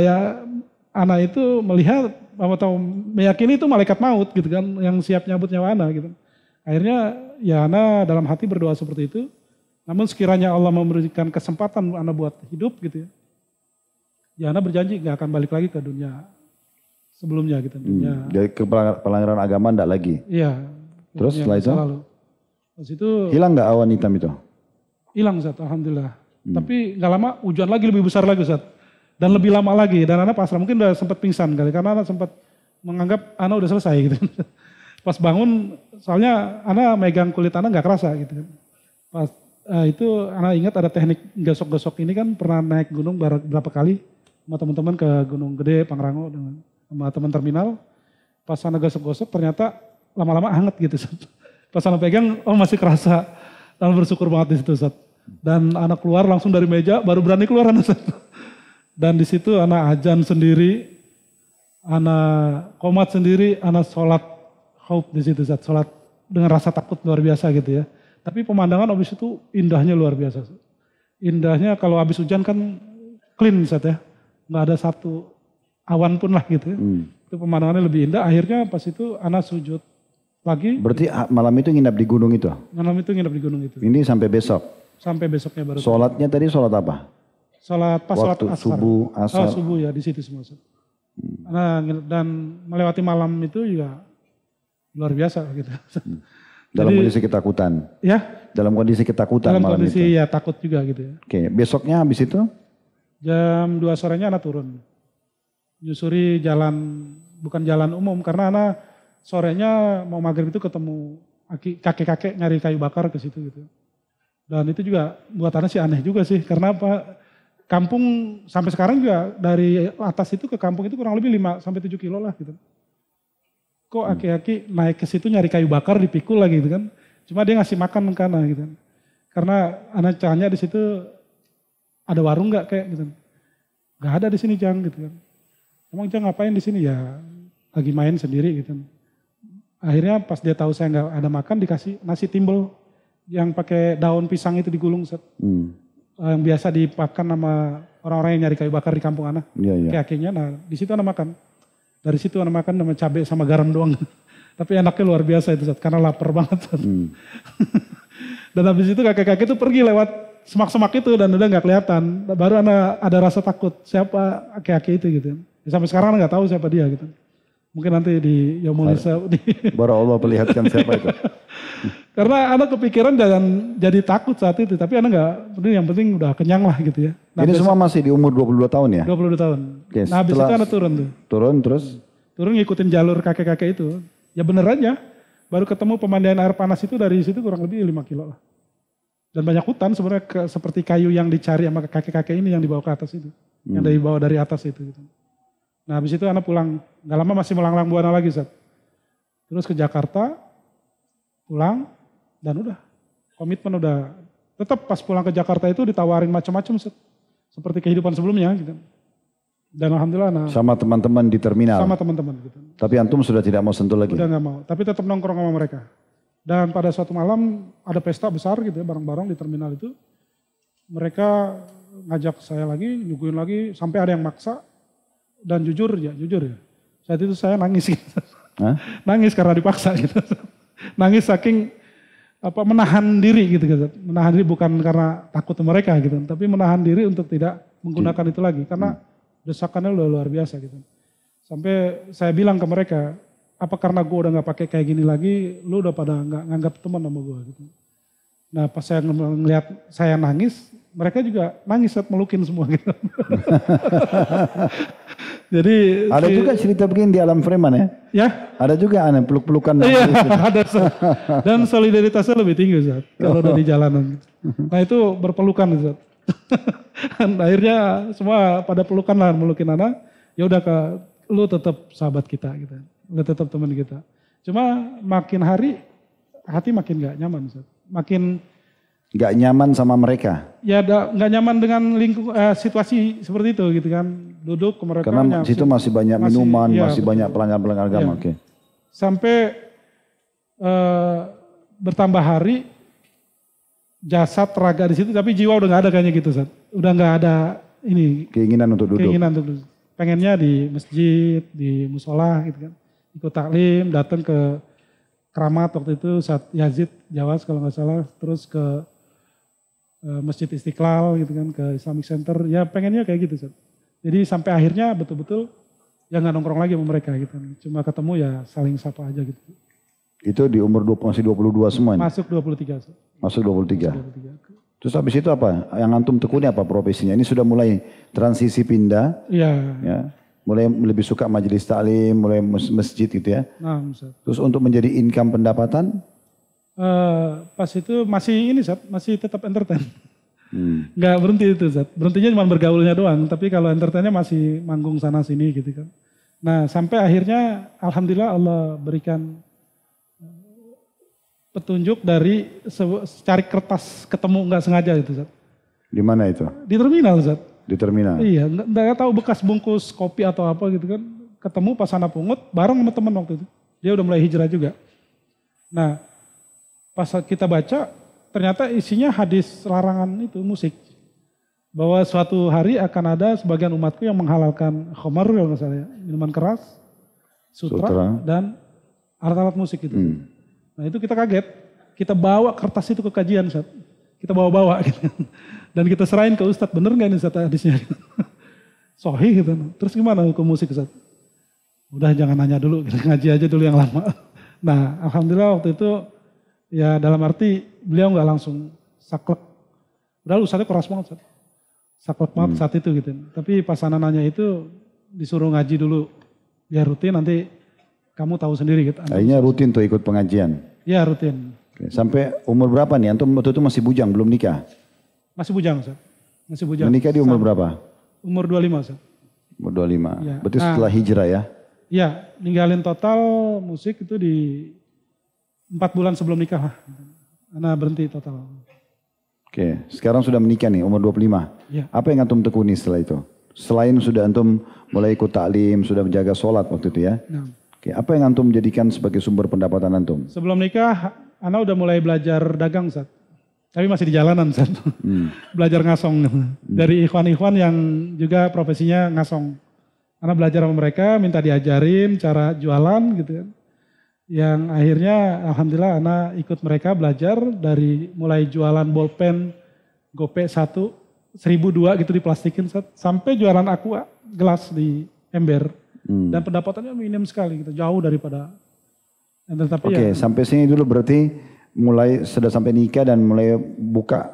anak itu melihat atau meyakini itu malaikat maut gitu kan yang siap nyabut nyawa anak gitu. Akhirnya ya anak dalam hati berdoa seperti itu. Namun sekiranya Allah memberikan kesempatan anak buat hidup gitu ya. Ya anak berjanji gak akan balik lagi ke dunia sebelumnya gitu. Jadi ke pelanggaran agama enggak lagi? Iya. Terus setelah itu? Terus itu hilang gak awan hitam itu? Hilang Ustaz, alhamdulillah. Tapi gak lama hujan lagi lebih besar lagi Ustaz. Dan lebih lama lagi, dan anak pasrah mungkin udah sempat pingsan kali, karena anak sempat menganggap anak udah selesai gitu. Pas bangun, soalnya anak megang kulit anak nggak kerasa gitu. Pas itu anak ingat ada teknik gosok-gosok ini kan pernah naik gunung berapa kali sama teman-teman ke Gunung Gede, Pangrango dengan sama teman terminal. Pas anak gosok-gosok ternyata lama-lama hangat gitu. Pas anak pegang, oh masih kerasa. Dan bersyukur banget di situ Ustaz. Dan anak keluar langsung dari meja, baru berani keluar anak Ustaz. Dan di situ anak ajan sendiri, anak qomat sendiri, anak sholat khauf di situ, sholat dengan rasa takut luar biasa gitu ya. Tapi pemandangan habis itu indahnya luar biasa. Indahnya kalau habis hujan kan clean Ustaz ya, nggak ada satu awan pun lah gitu ya. Itu pemandangannya lebih indah. Akhirnya pas itu anak sujud lagi. Berarti malam itu nginap di gunung itu? Malam itu nginep di gunung itu. Ini sampai besok? Sampai besoknya baru. Sholatnya tadi sholat apa? Sholat pas sholat asar. Subuh, asar. Oh, subuh ya di situ semua. Nah, dan melewati malam itu juga luar biasa gitu. Dalam Jadi, kondisi ketakutan? Ya. Dalam kondisi ketakutan dalam malam kondisi itu? ya takut juga gitu ya. Oke, besoknya habis itu? Jam 2 sorenya anak turun. Nyusuri jalan, bukan jalan umum karena anak sorenya mau maghrib itu ketemu kakek-kakek nyari kayu bakar ke situ gitu. Dan itu juga buat anak sih aneh juga sih karena apa? Kampung sampai sekarang juga dari atas itu ke kampung itu kurang lebih 5 sampai 7 kilo lah gitu. Kok aki-aki naik ke situ nyari kayu bakar dipikul lagi gitu kan. Cuma dia ngasih makan ke anak gitu. Karena anak tanya di situ ada warung nggak kayak gitu. Nggak ada di sini Jang gitu kan. Emang Jang ngapain di sini ya lagi main sendiri gitu. Akhirnya pas dia tahu saya nggak ada makan dikasih nasi timbel yang pakai daun pisang itu digulung set. Yang biasa dipakan sama orang-orang yang nyari kayu bakar di kampung anak. Kayak-kakeknya, nah di situ anak makan. Dari situ anak makan sama cabai sama garam doang. Tapi enaknya luar biasa itu Zat, karena lapar banget. Dan habis itu kakek-kakek itu pergi lewat semak-semak itu dan udah nggak kelihatan. Baru anak ada rasa takut siapa kakek-kakek itu gitu. Ya, sampai sekarang anak nggak tahu siapa dia gitu. Mungkin nanti di Yaumul Hisab. Baru Allah perlihatkan siapa itu. Karena anak kepikiran jangan jadi takut saat itu. Tapi anak nggak, yang penting udah kenyang lah gitu ya. Nah, ini semua masih di umur 22 tahun ya? 22 tahun. Oke, nah habis itu anak turun tuh. Turun terus? Turun ngikutin jalur kakek-kakek itu. Ya bener aja. Baru ketemu pemandian air panas itu dari situ kurang lebih 5 kilo lah. Dan banyak hutan sebenarnya seperti kayu yang dicari sama kakek-kakek ini yang dibawa ke atas itu. Yang dibawa dari atas itu gitu. Nah habis itu anak pulang, gak lama masih melanglang buana lagi Zat. Terus ke Jakarta, pulang, dan udah. Komitmen udah, tetap pas pulang ke Jakarta itu ditawarin macam-macam Zat. Seperti kehidupan sebelumnya gitu. Dan alhamdulillah nah. Sama teman-teman di terminal? Sama teman-teman gitu. Tapi antum sudah tidak mau sentuh lagi? Udah gak mau, tapi tetap nongkrong sama mereka. Dan pada suatu malam ada pesta besar gitu ya, bareng-bareng di terminal itu. Mereka ngajak saya lagi, nyuguhin lagi, sampai ada yang maksa. Dan jujur ya. Saat itu saya nangis gitu. Nangis karena dipaksa gitu. Nangis saking menahan diri gitu. Menahan diri bukan karena takut mereka gitu. Tapi menahan diri untuk tidak menggunakan itu lagi. Karena desakannya udah luar biasa gitu. Sampai saya bilang ke mereka, apa karena gue udah gak pakai kayak gini lagi, lu udah pada gak nganggap teman sama gue gitu. Nah pas saya ngeliat saya nangis, mereka juga nangis saat melukin semua gitu. Jadi ada juga cerita begini di alam preman ya? Ya. Ada juga aneh peluk-pelukan. Iya ada. Dan solidaritasnya lebih tinggi Zat, kalau udah di jalanan. Nah itu berpelukan Zat. Dan akhirnya semua pada pelukan lah melukin anak. Ya udah lu tetap sahabat kita gitu. Lu tetap teman kita. Cuma makin hari hati makin gak nyaman Zat. Makin gak nyaman sama mereka? Ya gak nyaman dengan situasi seperti itu gitu kan. Duduk ke mereka. Karena situ masih banyak minuman, masih banyak pelanggar-pelanggar agama. Iya. Sampai bertambah hari, jasad, raga di situ, tapi jiwa udah gak ada kayaknya gitu Zat. Udah gak ada ini. Keinginan untuk duduk. Pengennya di masjid, di musola gitu kan. Ikut taklim, datang ke Keramat waktu itu saat Yazid Jawas kalau nggak salah, terus ke Masjid Istiqlal gitu kan, ke Islamic Center, ya pengennya kayak gitu Zat. Jadi sampai akhirnya betul-betul ya nggak nongkrong lagi sama mereka gitu. Cuma ketemu ya saling sapa aja gitu. Itu di umur masih 22 semua? Masuk 23. Masuk 23. Terus habis itu apa? Yang antum tekuni apa profesinya? Ini sudah mulai transisi pindah. Iya. Ya. Mulai lebih suka majelis taklim, mulai masjid gitu ya. Nah, Ustaz. Terus untuk menjadi income pendapatan? Pas itu masih ini Zat, masih tetap entertain. Nggak berhenti itu Zat. Berhentinya cuma bergaulnya doang. Tapi kalau entertainnya masih manggung sana sini gitu kan. Nah sampai akhirnya alhamdulillah Allah berikan petunjuk dari cari kertas ketemu nggak sengaja itu Zat. Di mana itu? Di terminal Zat. Di terminal? Iya, nggak tahu bekas bungkus kopi atau apa gitu kan. Ketemu pas anak pungut bareng sama teman waktu itu. Dia udah mulai hijrah juga. Nah pas kita baca ternyata isinya hadis larangan itu musik. Bahwa suatu hari akan ada sebagian umatku yang menghalalkan khamar kalau nggak salah ya, minuman keras. sutra. Dan alat-alat musik gitu. Nah itu kita kaget, kita bawa kertas itu ke kajian Ustaz. Kita bawa-bawa gitu. Dan kita serahin ke Ustadz, bener gak ini Ustaz hadisnya? Sahih gitu. Terus gimana hukum musik Ustaz? Udah jangan nanya dulu, kita ngaji aja dulu yang lama. Nah alhamdulillah waktu itu ya dalam arti beliau gak langsung saklek. Padahal Ustadznya keras banget Ustaz. Saklek banget saat itu gitu. Tapi pas anak nanya itu disuruh ngaji dulu. Biar rutin nanti kamu tahu sendiri gitu. Akhirnya rutin tuh ikut pengajian? Iya rutin. Oke. Sampai umur berapa nih? Antum waktu itu masih bujang, belum nikah? Masih bujang Ustaz. Masih bujang. Menikah di umur berapa? Umur 25 Ustaz. Umur 25. Ya. Berarti setelah hijrah ya? Iya, ninggalin total musik itu di 4 bulan sebelum nikah. Anak berhenti total. Oke, sekarang sudah menikah nih, umur 25. Ya. Apa yang antum tekuni setelah itu? Selain sudah antum mulai ikut taklim, sudah menjaga sholat waktu itu ya? Nah. Oke, apa yang antum jadikan sebagai sumber pendapatan antum? Sebelum nikah, Ana udah mulai belajar dagang Ustaz. Tapi masih di jalanan Ustaz. Belajar ngasong. Dari ikhwan-ikhwan yang juga profesinya ngasong. Ana belajar sama mereka, minta diajarin cara jualan gitu kan. Yang akhirnya alhamdulillah Ana ikut mereka belajar dari mulai jualan bolpen, gope 1, 1.002 gitu diplastikin Ustaz. Sampai jualan aqua, gelas di ember. Dan pendapatannya minim sekali gitu, jauh daripada. Oke, sampai sini dulu berarti mulai sudah sampai nikah dan mulai buka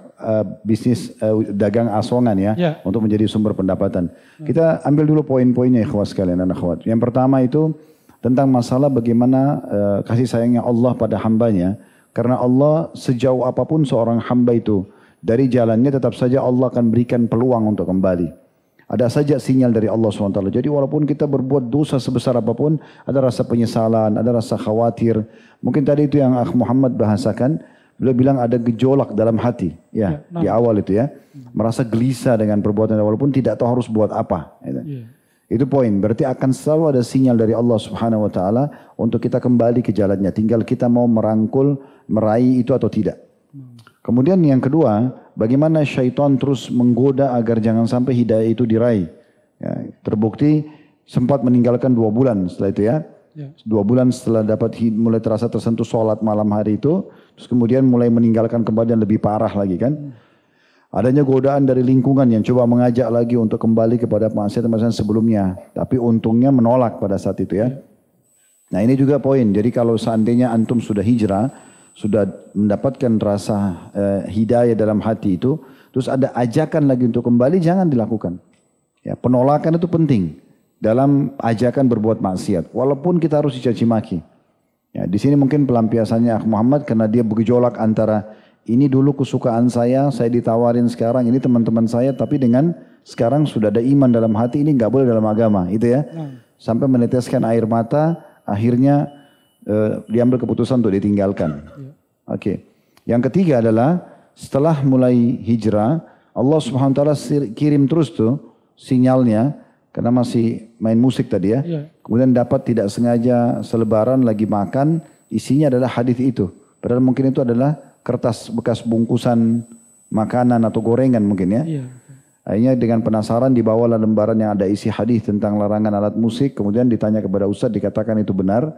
bisnis dagang asongan ya, untuk menjadi sumber pendapatan. Kita ambil dulu poin-poinnya ikhwas sekalian dan akhwat. Yang pertama itu tentang masalah bagaimana kasih sayangnya Allah pada hambanya. Karena Allah sejauh apapun seorang hamba itu dari jalannya tetap saja Allah akan berikan peluang untuk kembali. Ada saja sinyal dari Allah SWT. Jadi walaupun kita berbuat dosa sebesar apapun, ada rasa penyesalan, ada rasa khawatir. Mungkin tadi itu yang Akh Muhammad bahasakan, beliau bilang ada gejolak dalam hati. Ya, di awal itu ya. Merasa gelisah dengan perbuatan, walaupun tidak tahu harus buat apa. Itu poin, berarti akan selalu ada sinyal dari Allah Subhanahu Wa Taala untuk kita kembali ke jalannya. Tinggal kita mau merangkul, meraih itu atau tidak. Kemudian yang kedua, bagaimana syaitan terus menggoda agar jangan sampai hidayah itu diraih. Ya, terbukti sempat meninggalkan 2 bulan setelah itu ya. 2 bulan setelah dapat mulai terasa tersentuh sholat malam hari itu. Terus kemudian mulai meninggalkan kembali dan lebih parah lagi kan. Adanya godaan dari lingkungan yang coba mengajak lagi untuk kembali kepada maksiat-maksiat sebelumnya. Tapi untungnya menolak pada saat itu ya. Nah ini juga poin. Jadi kalau seandainya antum sudah hijrah, sudah mendapatkan rasa hidayah dalam hati itu, terus ada ajakan lagi untuk kembali, jangan dilakukan. Ya, penolakan itu penting dalam ajakan berbuat maksiat, walaupun kita harus dicaci maki. Ya, di sini mungkin pelampiasannya Akh Muhammad karena dia bergejolak antara ini dulu kesukaan saya ditawarin sekarang, ini teman-teman saya, tapi dengan sekarang sudah ada iman dalam hati, ini nggak boleh dalam agama, itu ya. Sampai meneteskan air mata, akhirnya diambil keputusan untuk ditinggalkan. Oke. Yang ketiga adalah setelah mulai hijrah, Allah Subhanahu Wa Taala kirim terus tuh sinyalnya karena masih main musik tadi ya. Kemudian dapat tidak sengaja selebaran lagi makan, isinya adalah hadis itu. Padahal mungkin itu adalah kertas bekas bungkusan makanan atau gorengan mungkin ya. Akhirnya dengan penasaran dibawalah lembaran yang ada isi hadis tentang larangan alat musik. Kemudian ditanya kepada Ustadz, dikatakan itu benar.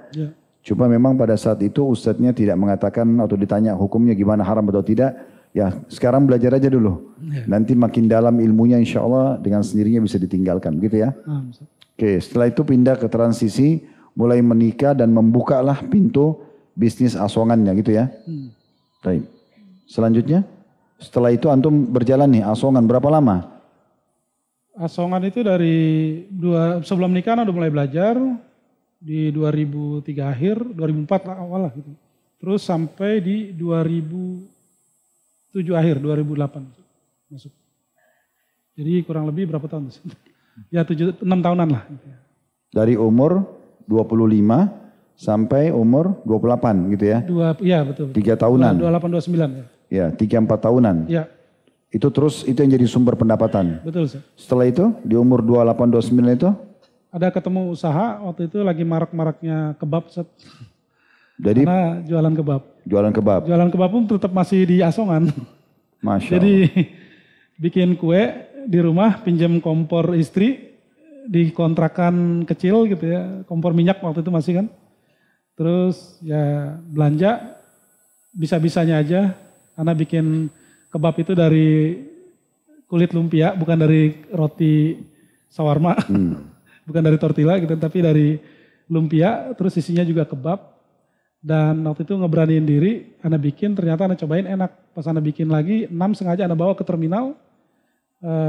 Cuma memang pada saat itu Ustadznya tidak mengatakan atau ditanya hukumnya gimana, haram atau tidak. Ya sekarang belajar aja dulu. Nanti makin dalam ilmunya insya Allah dengan sendirinya bisa ditinggalkan gitu ya. Oke, setelah itu pindah ke transisi, mulai menikah dan membukalah pintu bisnis asongannya gitu ya. Baik. Selanjutnya, setelah itu antum berjalan nih asongan berapa lama? Asongan itu dari sebelum nikah udah mulai belajar. Di 2003 akhir, 2004 awal lah gitu. Terus sampai di 2007 akhir, 2008 masuk. Jadi kurang lebih berapa tahun? Ya 6 tahunan lah. Dari umur 25 sampai umur 28 gitu ya? Iya betul. 3 tahunan? 28-29 ya. Ya 3-4 tahunan? Ya. Itu terus itu yang jadi sumber pendapatan? Betul Sir. Setelah itu di umur 28-29 itu? Ada ketemu usaha, waktu itu lagi marak-maraknya kebab Set. Jadi, karena jualan kebab. Jualan kebab? Jualan kebab pun tetap masih di asongan. Masya Allah. Jadi bikin kue di rumah, pinjam kompor istri, di kontrakan kecil gitu ya, kompor minyak waktu itu masih kan. Terus ya belanja bisa-bisanya aja. Ana bikin kebab itu dari kulit lumpia, bukan dari roti shawarma, bukan dari tortilla gitu, tapi dari lumpia. Terus isinya juga kebab. Dan waktu itu ngeberaniin diri, Ana bikin, ternyata Ana cobain enak. Pas Ana bikin lagi, 6 sengaja Ana bawa ke terminal,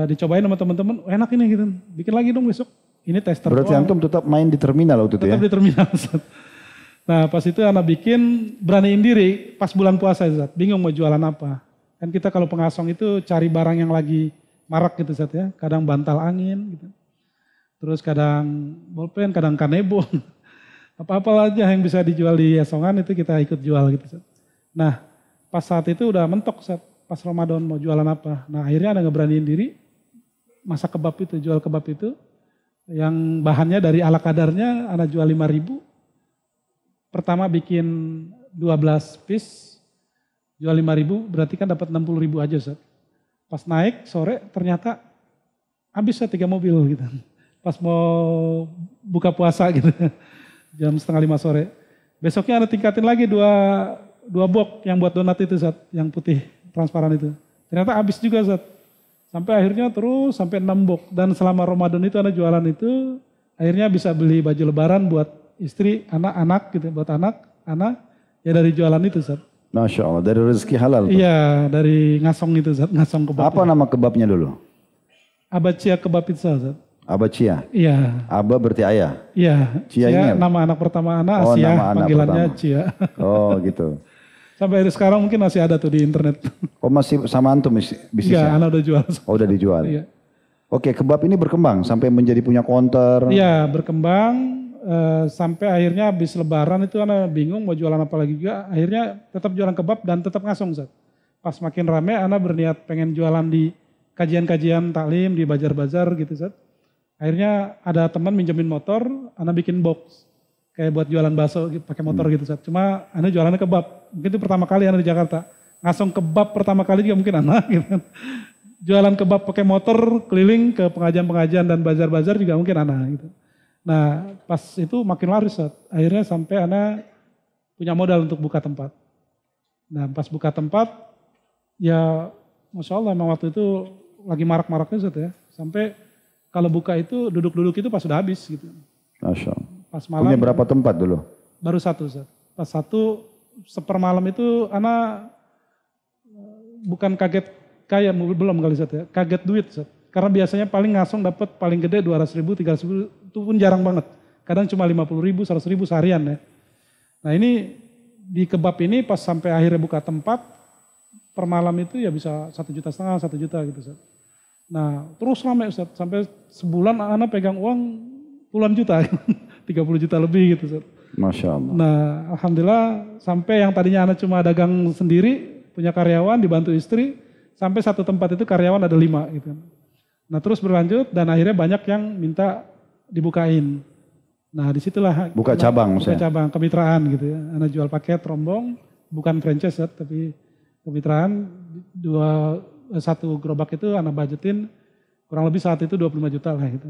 dicobain sama teman-teman, enak ini gitu. Bikin lagi dong besok. Ini tester. Berarti antum tetap main di terminal waktu itu ya? Tetap di terminal. Nah pas itu anak bikin, beraniin diri pas bulan puasa Zat. Bingung mau jualan apa. Kan kita kalau pengasong itu cari barang yang lagi marak gitu Zat ya. Kadang bantal angin gitu. Terus kadang bolpen, kadang kanebo. Apa-apa aja yang bisa dijual di Asongan itu kita ikut jual gitu Zat. Nah pas saat itu udah mentok Zat. Pas Ramadan mau jualan apa. Nah akhirnya ada ngeberaniin diri. Masak kebab itu, jual kebab itu. Yang bahannya dari ala kadarnya anak jual 5.000. Pertama bikin 12 piece, jual 5.000 berarti kan dapat 60.000 aja Ustaz. Pas naik sore ternyata habis 3 mobil gitu. Pas mau buka puasa gitu, jam 4:30 sore. Besoknya ada tingkatin lagi dua box yang buat donat itu Ustaz, yang putih transparan itu. Ternyata habis juga Ustaz. Sampai akhirnya terus sampai 6 box. Dan selama Ramadan itu anak jualan itu, akhirnya bisa beli baju lebaran buat istri, anak-anak gitu, buat anak, ya dari jualan itu Zat. Masya Allah, dari rezeki halal. Iya, dari ngasong itu Zat, ngasong kebab. Apa nama kebabnya dulu? Abacia kebab pizza Zat. Abacia? Iya. Aba berarti ayah? Iya, Cia nama anak pertama anak, oh, Asia, nama anak panggilannya pertama. Cia. Oh gitu. Sampai sekarang mungkin masih ada tuh di internet. Oh masih sama antum bisnisnya? Iya, anak udah jual. Oh udah dijual? Iya. Oke, kebab ini berkembang sampai menjadi punya counter? Iya, berkembang. Sampai akhirnya habis lebaran itu anak bingung mau jualan apa lagi juga. Akhirnya tetap jualan kebab dan tetap ngasong Zat. Pas makin rame anak berniat pengen jualan di kajian-kajian taklim, di bazar-bazar gitu Zat. Akhirnya ada teman minjemin motor, anak bikin box. Kayak buat jualan bakso pakai motor gitu Zat. Cuma anak jualannya kebab. Mungkin itu pertama kali anak di Jakarta. Ngasong kebab pertama kali juga mungkin anak gitu. Jualan kebab pakai motor keliling ke pengajian-pengajian dan bazar-bazar juga mungkin anak gitu. Nah pas itu makin laris Zat. Akhirnya sampai anak punya modal untuk buka tempat. Nah pas buka tempat ya Masya Allah memang waktu itu lagi marak-maraknya Zat ya. Sampai kalau buka itu duduk-duduk itu pas sudah habis gitu. Masya Allah. Pas malam. Punya berapa tempat dulu? Baru 1 Zat. Pas 1 sepermalam itu anak bukan kaget kaya belum kali Zat ya. Kaget duit Zat. Karena biasanya paling ngasong dapat paling gede 200.000, 300.000 itu pun jarang banget. Kadang cuma 50.000, 100.000 seharian ya. Nah ini di kebab ini pas sampai akhirnya buka tempat, per malam itu ya bisa 1,5 juta, 1 juta gitu Ustaz. Nah terus ramai Ustaz, sampai sebulan anak pegang uang puluhan juta, 30 juta lebih gitu Ustaz. Masya Allah. Nah alhamdulillah sampai yang tadinya anak cuma dagang sendiri, punya karyawan dibantu istri, sampai satu tempat itu karyawan ada 5 gitu. Nah terus berlanjut dan akhirnya banyak yang minta dibukain. Nah disitulah buka cabang maksudnya? Buka cabang, kemitraan gitu ya. Anak jual paket rombong, bukan franchise ya, tapi kemitraan. Satu gerobak itu anak budgetin kurang lebih saat itu 25 juta lah gitu.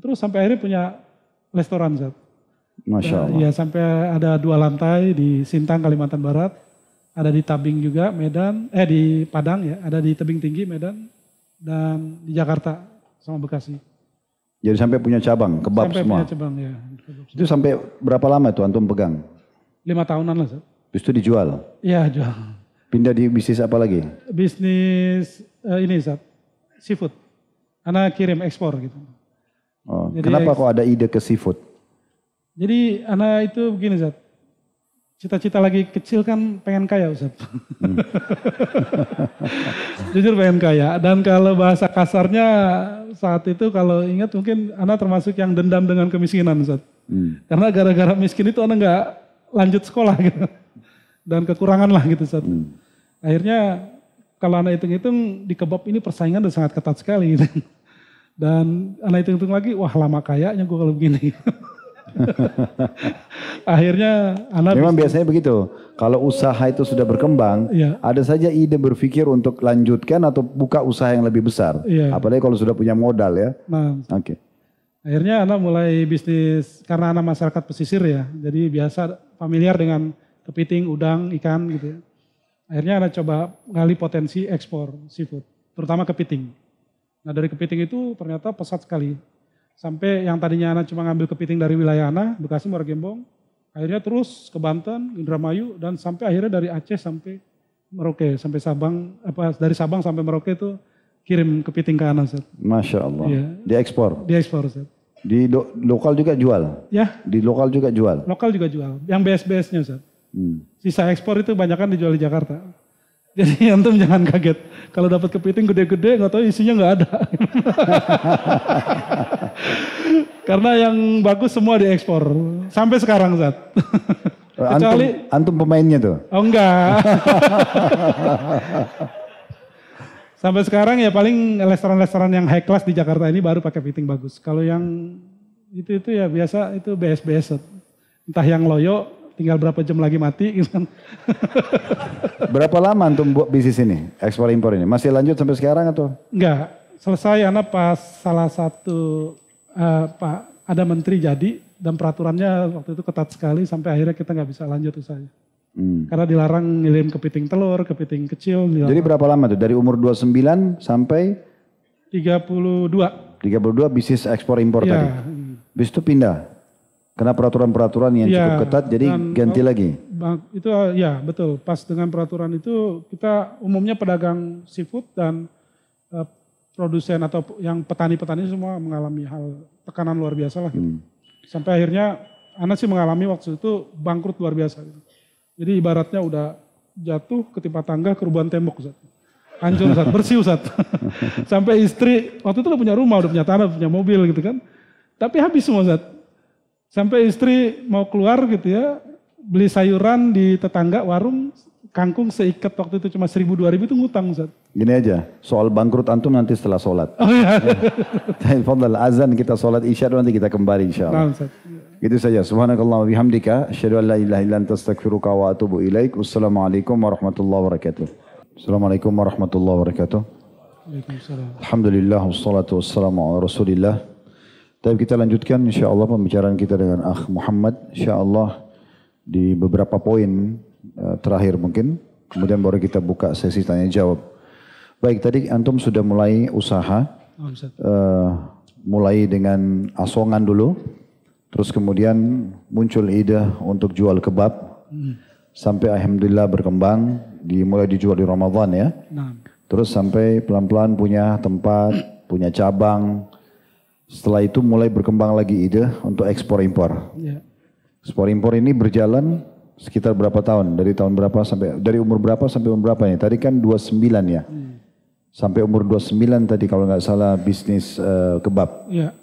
Terus sampai akhirnya punya restoran Zat. Masya Allah. Ya sampai ada 2 lantai di Sintang, Kalimantan Barat. Ada di Tabing juga, Medan, di Padang ya, ada di Tebing Tinggi, Medan. Dan di Jakarta sama Bekasi. Jadi sampai punya cabang, kebab sampai semua? Sampai punya cabang ya. Itu sampai berapa lama tuh antum pegang? 5 tahunan lah. Terus itu dijual? Iya jual. Pindah di bisnis apa lagi? Bisnis ini Zat, seafood. Anak kirim ekspor gitu. Oh, kenapa kok ada ide ke seafood? Jadi anak itu begini Zat. Cita-cita lagi kecil kan pengen kaya Ustaz. Jujur pengen kaya. Dan kalau bahasa kasarnya saat itu kalau ingat mungkin anak termasuk yang dendam dengan kemiskinan Ustaz. Karena gara-gara miskin itu anak gak lanjut sekolah gitu. Dan kekurangan lah gitu Ustaz. Akhirnya kalau anak hitung-hitung di kebab ini persaingan udah sangat ketat sekali gitu. Dan anak hitung-hitung lagi, wah lama kayaknya gue kalau begini. Akhirnya anak memang biasanya begitu. Kalau usaha itu sudah berkembang, iya. Ada saja ide berpikir untuk lanjutkan atau buka usaha yang lebih besar. Iya. Apalagi kalau sudah punya modal ya. Nah, Oke. Akhirnya anak mulai bisnis karena anak masyarakat pesisir ya. Jadi biasa familiar dengan kepiting, udang, ikan gitu ya. Akhirnya anak coba gali potensi ekspor seafood, terutama kepiting. Nah dari kepiting itu ternyata pesat sekali. Sampai yang tadinya anak cuma ngambil kepiting dari wilayah anak, Bekasi, Muara Gembong. Akhirnya terus ke Banten, Indramayu, dan sampai akhirnya dari Aceh sampai Merauke, sampai Sabang, dari Sabang sampai Merauke itu kirim kepiting ke anak. Ustaz. Masya Allah. Iya. Diekspor? Diekspor. Ustaz. Di lokal juga jual? Ya. Di lokal juga jual? Lokal juga jual, yang BS-BS-nya Ustaz. Sisa ekspor itu banyakan dijual di Jakarta. Jadi antum jangan kaget. Kalau dapat kepiting gede-gede nggak tahu isinya nggak ada. Karena yang bagus semua diekspor. Sampai sekarang Ustaz. Kecuali antum pemainnya tuh? Oh enggak. Sampai sekarang ya paling restoran-restoran yang high class di Jakarta ini baru pakai kepiting bagus. Kalau yang itu ya biasa itu BS-BS. Entah yang loyo tinggal berapa jam lagi mati gitu kan. Berapa lama antum buat bisnis ini, ekspor impor ini? Masih lanjut sampai sekarang atau? Enggak, selesai anak pas salah satu ada menteri jadi dan peraturannya waktu itu ketat sekali sampai akhirnya kita nggak bisa lanjut usahanya. Karena dilarang ngirim kepiting telur, kepiting kecil. Dilarang. Jadi berapa lama tuh? Dari umur 29 sampai? 32. 32 bisnis ekspor impor ya. tadi? Bis itu pindah? Karena peraturan-peraturan yang cukup ketat jadi ganti lagi? Itu ya betul, pas dengan peraturan itu kita umumnya pedagang seafood dan produsen atau yang petani-petani semua mengalami hal tekanan luar biasa lah. Gitu. Sampai akhirnya anak sih mengalami waktu itu bangkrut luar biasa. Gitu. Jadi ibaratnya udah jatuh ketimpa tangga kerubuhan tembok Ustaz. Hancur Ustaz, bersih Ustaz. Sampai istri waktu itu udah punya rumah, udah punya tanah, punya mobil gitu kan. Tapi habis semua Ustaz. Sampai istri mau keluar gitu ya, beli sayuran di tetangga warung, kangkung seikat waktu itu cuma 1.000-2.000 itu ngutang Ustaz. Gini aja, soal bangkrut antum nanti setelah sholat. Oh iya. Fadal azan kita sholat isya nanti kita kembali insyaAllah. Nah, Ustaz. Gitu saja. Subhanakallah wa bihamdika. Asyhadu an la ilaha illa anta astaghfiruka wa atubu ilaik. Wassalamualaikum warahmatullahi wabarakatuh. Assalamualaikum warahmatullahi wabarakatuh. Waalaikumsalam. Alhamdulillah wassalatu wassalamu ala Rasulillah. Tapi kita lanjutkan insyaAllah pembicaraan kita dengan Akh Muhammad. InsyaAllah di beberapa poin terakhir mungkin. Kemudian baru kita buka sesi tanya jawab. Baik, tadi antum sudah mulai usaha. Mulai dengan asongan dulu. Terus kemudian muncul ide untuk jual kebab. Sampai alhamdulillah berkembang. Mulai dijual di Ramadan ya. Terus sampai pelan-pelan punya tempat, punya cabang. Setelah itu mulai berkembang lagi ide untuk ekspor impor. Ya. Ekspor impor ini berjalan sekitar berapa tahun? Dari tahun berapa sampai dari umur berapa sampai umur berapa nih? Tadi kan 29 ya. Sampai umur 29 tadi kalau nggak salah bisnis kebab. Ya.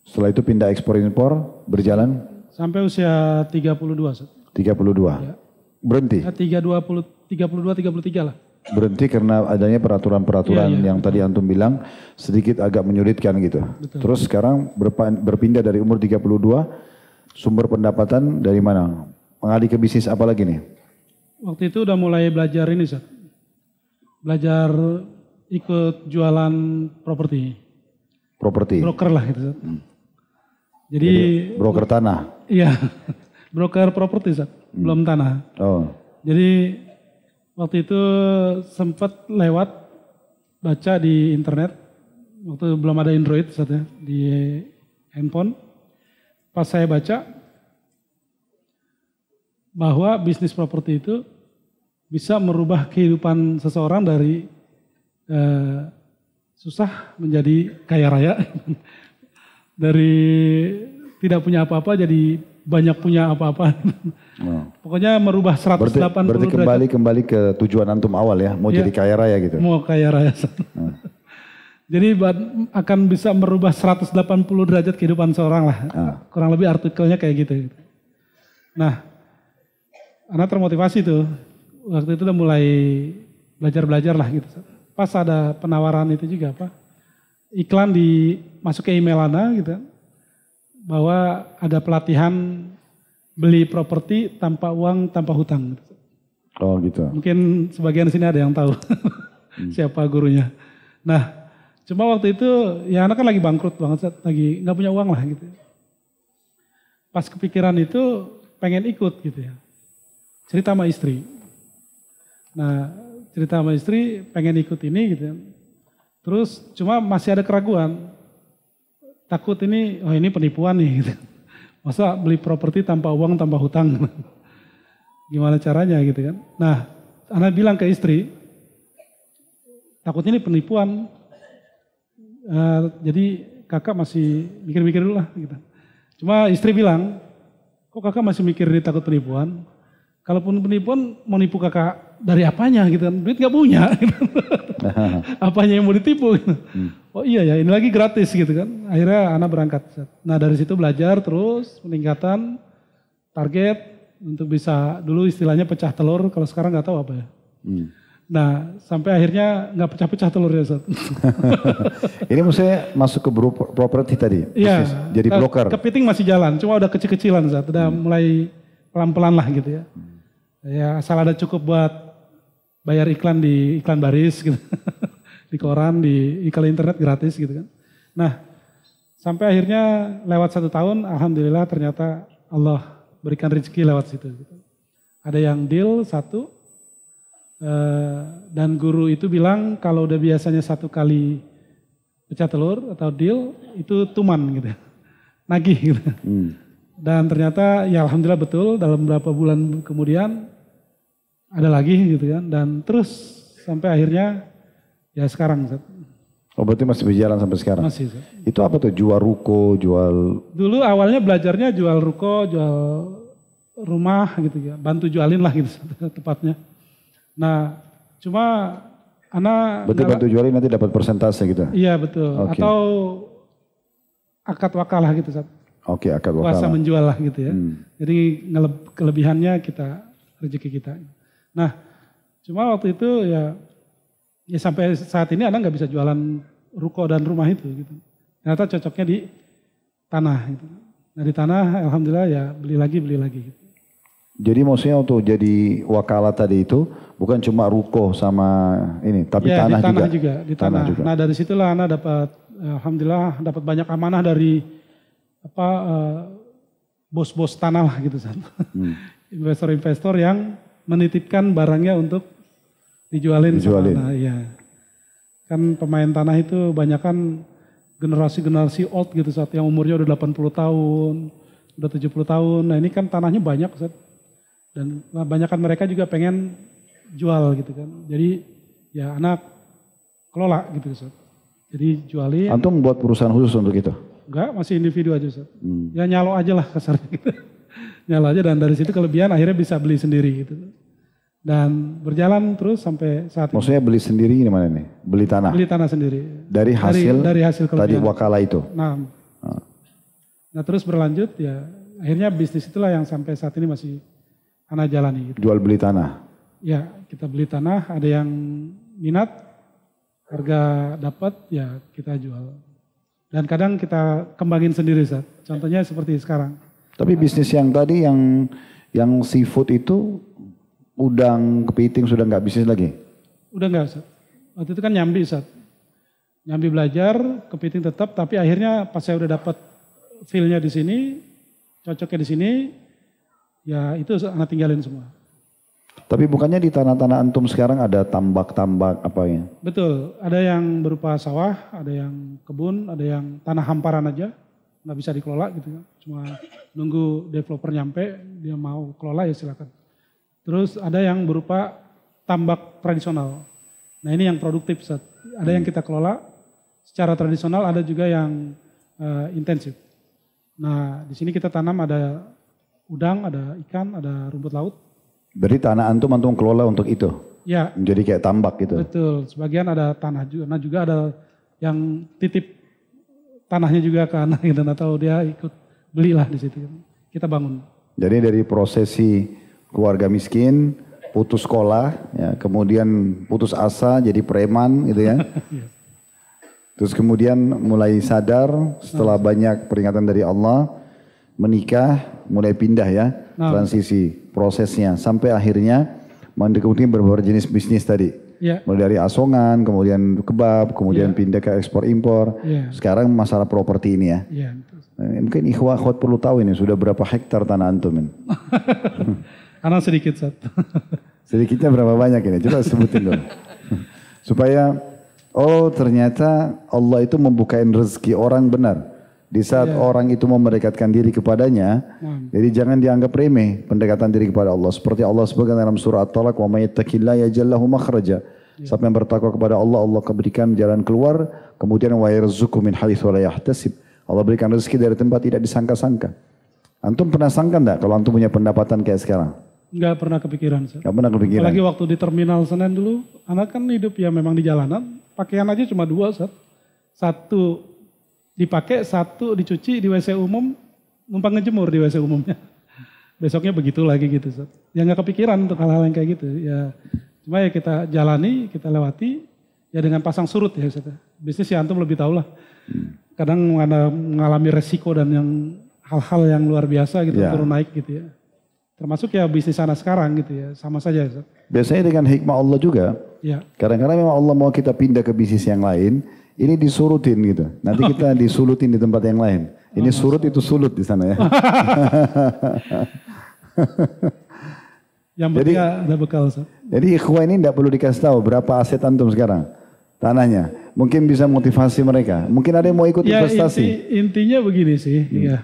Setelah itu pindah ekspor impor berjalan sampai usia 32. 32. Ya. Berhenti. 32 33 lah. Berhenti karena adanya peraturan-peraturan yang tadi antum bilang sedikit agak menyulitkan gitu. Betul. Terus sekarang berpindah dari umur 32, sumber pendapatan dari mana? Mengalih ke bisnis apa lagi nih? Waktu itu udah mulai belajar ini Ustaz. Belajar ikut jualan properti. Properti? Broker lah gitu Ustaz. Jadi broker tanah? Iya, broker properti Ustaz, belum tanah. Oh. Jadi waktu itu sempat lewat baca di internet, waktu belum ada Android Ustaz ya, di handphone. Pas saya baca bahwa bisnis properti itu bisa merubah kehidupan seseorang dari susah menjadi kaya raya. Dari tidak punya apa-apa jadi banyak punya apa-apa. Pokoknya merubah 180 berarti kembali ke tujuan antum awal ya, mau jadi kaya raya gitu. Mau kaya raya. Jadi akan bisa merubah 180 derajat kehidupan seorang lah. Kurang lebih artikelnya kayak gitu. Nah, anak termotivasi tuh. Waktu itu udah mulai belajar lah gitu. Pas ada penawaran itu juga iklan masuk ke email Ana gitu bahwa ada pelatihan beli properti tanpa uang, tanpa hutang. Oh gitu. Mungkin sebagian di sini ada yang tahu siapa gurunya. Nah, Cuma waktu itu ya anak kan lagi bangkrut banget, Ustaz. Lagi nggak punya uang lah gitu. Pas kepikiran itu pengen ikut gitu ya. Cerita sama istri. Nah cerita sama istri pengen ikut ini gitu ya. Terus cuma masih ada keraguan. Takut ini, oh ini penipuan nih gitu. Masa beli properti tanpa uang, tanpa hutang. Gimana caranya gitu kan. Nah anak bilang ke istri, takut ini penipuan. Jadi kakak masih mikir-mikir dulu lah gitu. Cuma istri bilang, kok kakak masih mikir ini takut penipuan? Kalaupun penipuan mau nipu kakak dari apanya gitu kan, duit gak punya. Gitu. Apanya yang mau ditipu gitu. Oh iya ya, ini lagi gratis gitu kan. Akhirnya anak berangkat. Nah dari situ belajar terus, peningkatan, target untuk bisa dulu istilahnya pecah telur, kalau sekarang gak tahu apa ya. Nah sampai akhirnya gak pecah-pecah telurnya Ustaz. Ini maksudnya masuk ke properti tadi? Iya. Jadi broker? Kepiting masih jalan, cuma udah kecil-kecilan Ustaz. Udah mulai pelan-pelan lah gitu ya. Ya asal ada cukup buat bayar iklan di iklan baris gitu. Di koran, di iklan internet gratis gitu kan. Nah sampai akhirnya lewat 1 tahun, alhamdulillah ternyata Allah berikan rezeki lewat situ. Gitu. Ada yang deal 1, dan guru itu bilang kalau udah biasanya 1 kali pecah telur atau deal itu tuman gitu, nagih gitu. Dan ternyata ya alhamdulillah betul dalam beberapa bulan kemudian ada lagi gitu kan. Dan terus sampai akhirnya ya sekarang. Oh berarti masih berjalan sampai sekarang? Masih. Itu apa tuh, jual ruko, jual? Dulu awalnya belajarnya jual ruko, jual rumah gitu ya, bantu jualin lah gitu tepatnya. Nah cuma anak... Berarti bantu jualin nanti dapat persentase gitu? Iya betul, okay. Atau akad wakalah gitu Ustaz. Oke, akad wakalah. Kuasa menjual lah gitu ya. Jadi kelebihannya rezeki kita. Nah cuma waktu itu ya sampai saat ini anak nggak bisa jualan ruko dan rumah itu gitu. Ternyata cocoknya di tanah gitu. Nah di tanah alhamdulillah ya beli lagi gitu. Jadi maksudnya untuk jadi wakalah tadi itu bukan cuma ruko sama ini, tapi ya, tanah juga. Di tanah juga. Nah dari situlah anak dapat, alhamdulillah dapat banyak amanah dari bos-bos tanah lah gitu. Investor-investor yang menitipkan barangnya untuk dijualin. Nah, iya. Kan pemain tanah itu banyak kan generasi-generasi old gitu saat yang umurnya udah 80 tahun, udah 70 tahun. Nah ini kan tanahnya banyak Ustaz. Dan banyak kan mereka juga pengen jual gitu kan. Jadi ya anak kelola gitu Ustaz. Jadi jualin. Antum membuat perusahaan khusus untuk itu? Enggak, masih individu aja Ustaz. Ya nyalo aja lah kasarnya gitu. Nyalo aja dan dari situ kelebihan akhirnya bisa beli sendiri gitu. Dan berjalan terus sampai saat ini. Maksudnya beli sendiri gimana nih? Beli tanah? Beli tanah sendiri. Dari hasil tadi wakalah itu? Nah terus berlanjut ya akhirnya bisnis itulah yang sampai saat ini masih anak jalani. Gitu. Jual beli tanah? Ya kita beli tanah, ada yang minat, harga dapat ya kita jual. Dan kadang kita kembangin sendiri Ustaz. Contohnya seperti sekarang. Tapi bisnis yang tadi yang seafood itu udang, kepiting sudah nggak bisnis lagi? Udah nggak Ustaz. Waktu itu kan nyambi Ustaz. Nyambi belajar, kepiting tetap, tapi akhirnya pas saya udah dapat feel-nya di sini, cocoknya di sini, ya itu anak tinggalin semua. Tapi bukannya di tanah-tanah antum sekarang ada tambak-tambak apa ya? Betul, ada yang berupa sawah, ada yang kebun, ada yang tanah hamparan aja, nggak bisa dikelola gitu kan. Cuma nunggu developer nyampe, dia mau kelola ya silakan. Terus ada yang berupa tambak tradisional. Nah ini yang produktif Ustaz. Ada yang kita kelola secara tradisional, ada juga yang intensif. Nah di sini kita tanam ada udang, ada ikan, ada rumput laut. Berarti tanah antum kelola untuk itu? Ya. Menjadi kayak tambak gitu? Betul, sebagian ada tanah juga. Nah juga ada yang titip tanahnya juga ke anak gitu, atau dia ikut belilah di situ. Kita bangun. Jadi dari prosesi keluarga miskin, putus sekolah, ya, kemudian putus asa jadi preman gitu ya. Terus kemudian mulai sadar setelah banyak peringatan dari Allah, menikah, mulai pindah ya, transisi prosesnya. Sampai akhirnya mendekati beberapa jenis bisnis tadi. Ya. Mulai dari asongan, kemudian kebab, kemudian pindah ke ekspor impor. Ya. Sekarang masalah properti ini ya. Ya. Mungkin ikhwah-ikhwat perlu tahu ini sudah berapa hektar tanah antum ini. Anak sedikit Ustaz. Sedikitnya berapa banyak ini? Coba sebutin dulu. Supaya ternyata Allah itu membukain rezeki orang benar. Di saat orang itu mau mendekatkan diri kepadanya, jadi jangan dianggap remeh pendekatan diri kepada Allah. Seperti Allah sebutkan dalam surah At-Talaq, "Wa may yattaqillaha yaj'al lahu makhraja." Siapa yang bertakwa kepada Allah, Allah berikan jalan keluar. Kemudian wa yarzuqhu min haitsu la yahtasib. Allah berikan rezeki dari tempat tidak disangka-sangka. Antum pernah sangka enggak kalau antum punya pendapatan kayak sekarang? Enggak pernah kepikiran. Enggak pernah kepikiran. Apalagi waktu di Terminal Senen dulu, anak kan hidup ya memang di jalanan, pakaian aja cuma 2, Ustaz. 1 dipakai, 1 dicuci di WC umum, numpang ngejemur di WC umumnya. Besoknya begitu lagi gitu, Ustaz. Ya nggak kepikiran untuk hal-hal yang kayak gitu. Ya cuma ya kita jalani, kita lewati, ya dengan pasang surut ya, Ustaz. Bisnis ya antum lebih tahu lah. Kadang mengalami resiko dan yang hal-hal yang luar biasa gitu, turun naik gitu ya. Termasuk ya bisnis anak sekarang gitu ya, sama saja, Ustaz. Biasanya dengan hikmah Allah juga. Ya. Kadang-kadang memang Allah mau kita pindah ke bisnis yang lain. Ini disurutin gitu. Nanti kita disulutin di tempat yang lain. Ini surut itu sulut di sana ya. Yang penting ada bekal. Ustaz. Jadi ikhwah ini tidak perlu dikasih tahu berapa aset antum sekarang. Tanahnya. Mungkin bisa motivasi mereka. Mungkin ada yang mau ikut investasi. Intinya begini sih. Ya.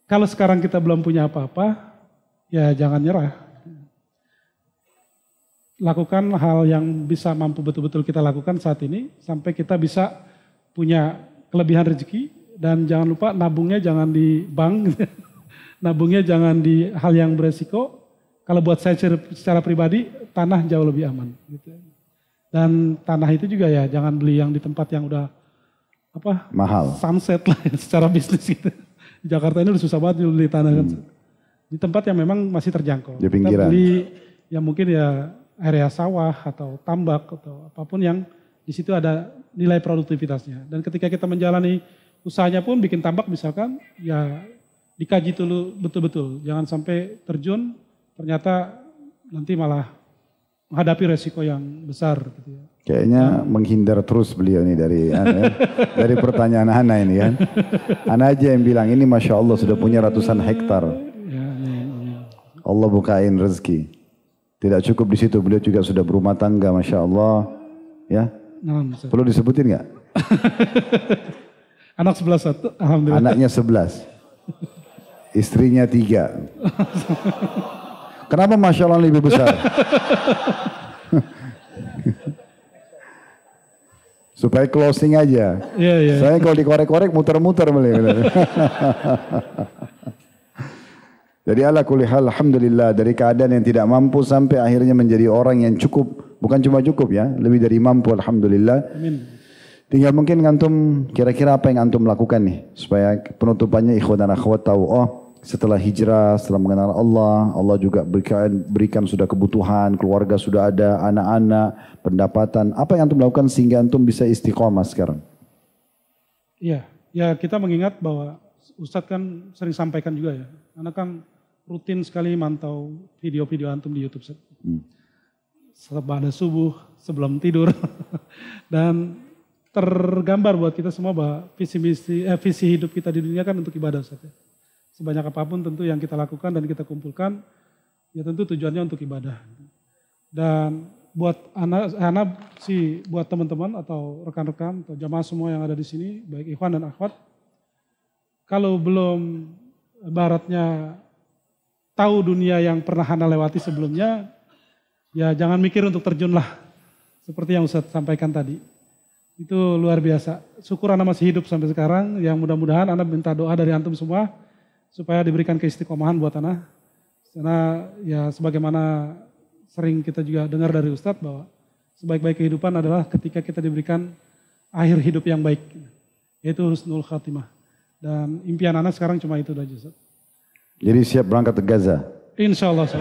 Kalau sekarang kita belum punya apa-apa, ya jangan nyerah. Lakukan hal yang bisa mampu betul-betul kita lakukan saat ini sampai kita bisa punya kelebihan rezeki, dan jangan lupa nabungnya jangan di bank, nabungnya jangan di hal yang beresiko. Kalau buat saya secara pribadi, tanah jauh lebih aman. Gitu. Dan tanah itu juga ya jangan beli yang di tempat yang udah mahal, sunset lah ya, secara bisnis gitu. Di Jakarta ini udah susah banget beli tanah kan. Di tempat yang memang masih terjangkau. Di pinggiran. Kita beli yang mungkin ya area sawah atau tambak atau apapun yang di situ ada nilai produktivitasnya. Dan ketika kita menjalani usahanya pun bikin tambak misalkan, ya dikaji dulu betul-betul. Jangan sampai terjun ternyata nanti malah menghadapi resiko yang besar. Gitu ya. Kayaknya menghindar terus beliau ini dari pertanyaan Ana ini kan. Ana aja yang bilang ini Masya Allah sudah punya ratusan hektar. Allah bukain rezeki. Tidak cukup di situ, beliau juga sudah berumah tangga, Masya Allah. Ya, perlu disebutin nggak? Anak 11, alhamdulillah. Anaknya 11, istrinya 3. Kenapa Masya Allah lebih besar? Supaya closing aja. Saya kalau dikorek-korek muter-muter beliau. Jadi ala kulli hal, alhamdulillah dari keadaan yang tidak mampu sampai akhirnya menjadi orang yang cukup, bukan cuma cukup ya, lebih dari mampu, alhamdulillah. Amin. Tinggal mungkin antum kira-kira apa yang antum lakukan nih supaya penutupannya ikhwan dan akhwat tahu, setelah hijrah, setelah mengenal Allah, Allah juga berikan sudah kebutuhan, keluarga sudah ada, anak-anak, pendapatan. Apa yang antum lakukan sehingga antum bisa istiqomah sekarang? Iya, ya kita mengingat bahwa Ustadz kan sering sampaikan juga ya, anak kan rutin sekali mantau video-video antum di YouTube. Setelah subuh, sebelum tidur. Dan tergambar buat kita semua bahwa visi hidup kita di dunia kan untuk ibadah, Ustaz. Sebanyak apapun tentu yang kita lakukan dan kita kumpulkan, ya tentu tujuannya untuk ibadah. Dan buat anak sih, buat teman-teman atau rekan-rekan atau jamaah semua yang ada di sini, baik ikhwan dan akhwat, kalau belum baratnya tahu dunia yang pernah Ana lewati sebelumnya, ya jangan mikir untuk terjun lah. Seperti yang Ustadz sampaikan tadi. Itu luar biasa. Syukur Ana masih hidup sampai sekarang, yang mudah-mudahan Ana minta doa dari antum semua, supaya diberikan keistiqomahan buat Ana. Karena ya sebagaimana sering kita juga dengar dari Ustadz bahwa sebaik-baik kehidupan adalah ketika kita diberikan akhir hidup yang baik. Yaitu husnul khatimah. Dan impian Ana sekarang cuma itu aja, Ustadz. Jadi siap berangkat ke Gaza? Insya Allah.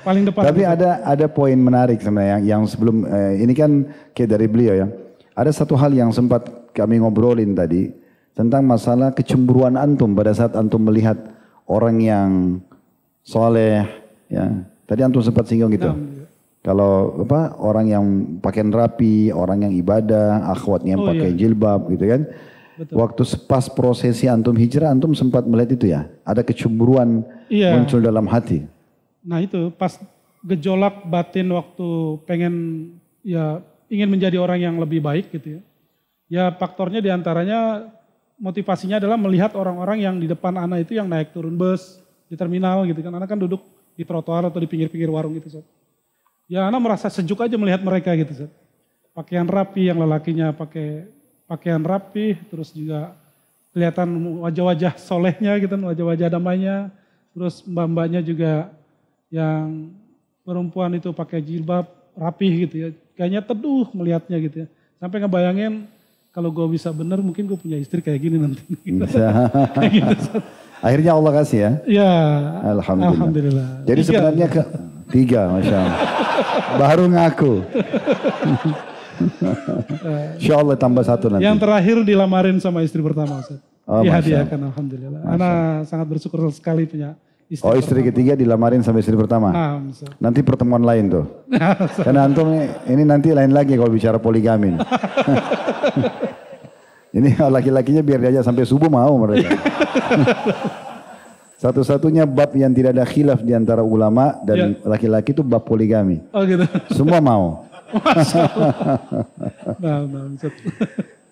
Paling depan. Tapi ada poin menarik sebenarnya yang sebelum ini kan kayak dari beliau ya. Ada satu hal yang sempat kami ngobrolin tadi tentang masalah kecemburuan antum pada saat antum melihat orang yang soleh ya. Tadi antum sempat singgung gitu. Kalau orang yang pakaian rapi, orang yang ibadah, akhwatnya yang pakai jilbab gitu kan. Betul. Waktu pas prosesi antum hijrah, antum sempat melihat itu ya? Ada kecemburuan muncul dalam hati. Nah itu pas gejolak batin waktu pengen ingin menjadi orang yang lebih baik gitu ya. Ya faktornya diantaranya motivasinya adalah melihat orang-orang yang di depan anak itu yang naik turun bus di terminal gitu kan. Anak kan duduk di trotoar atau di pinggir-pinggir warung gitu. Sob. Ya anak merasa sejuk aja melihat mereka gitu. Sob. Pakaian rapi yang lelakinya pakai pakaian rapi, terus juga kelihatan wajah-wajah solehnya gitu, wajah-wajah damainya. Terus mbak-mbaknya juga yang perempuan itu pakai jilbab rapih gitu ya. Kayaknya teduh melihatnya gitu ya. Sampai ngebayangin kalau gue bisa bener mungkin gue punya istri kayak gini nanti. Bisa. Kayak gitu. Akhirnya Allah kasih ya? Ya. Alhamdulillah. Jadi sebenarnya tiga, Masya Allah. Baru ngaku. Insya Allah tambah satu nanti. Yang terakhir dilamarin sama istri pertama Ustaz. Dihadiahkan Alhamdulillah. Ana sangat bersyukur sekali punya istri pertama. Istri ketiga dilamarin sama istri pertama? Nanti pertemuan lain tuh. Karena antum ini nanti lain lagi kalau bicara poligami. Ini laki-lakinya biar diajak sampai subuh mau mereka. Satu-satunya bab yang tidak ada khilaf di antara ulama dan laki-laki itu bab poligami. Oh gitu. Semua mau.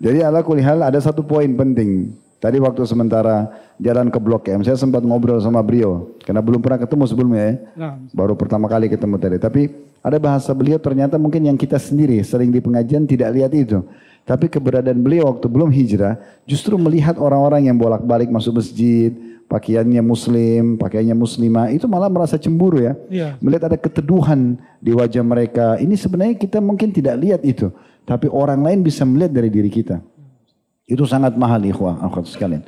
Jadi ala kulihal ada satu poin penting. Tadi waktu sementara jalan ke Blok M, saya sempat ngobrol sama beliau. Karena belum pernah ketemu sebelumnya ya. Baru pertama kali ketemu tadi. Tapi ada bahasa beliau ternyata mungkin yang kita sendiri sering di pengajian tidak lihat itu. Tapi keberadaan beliau waktu belum hijrah justru melihat orang-orang yang bolak-balik masuk masjid, pakaiannya muslim, pakaiannya muslimah, itu malah merasa cemburu ya. Melihat ada keteduhan di wajah mereka. Ini sebenarnya kita mungkin tidak lihat itu. Tapi orang lain bisa melihat dari diri kita. Itu sangat mahal ikhwah, akhwat sekalian.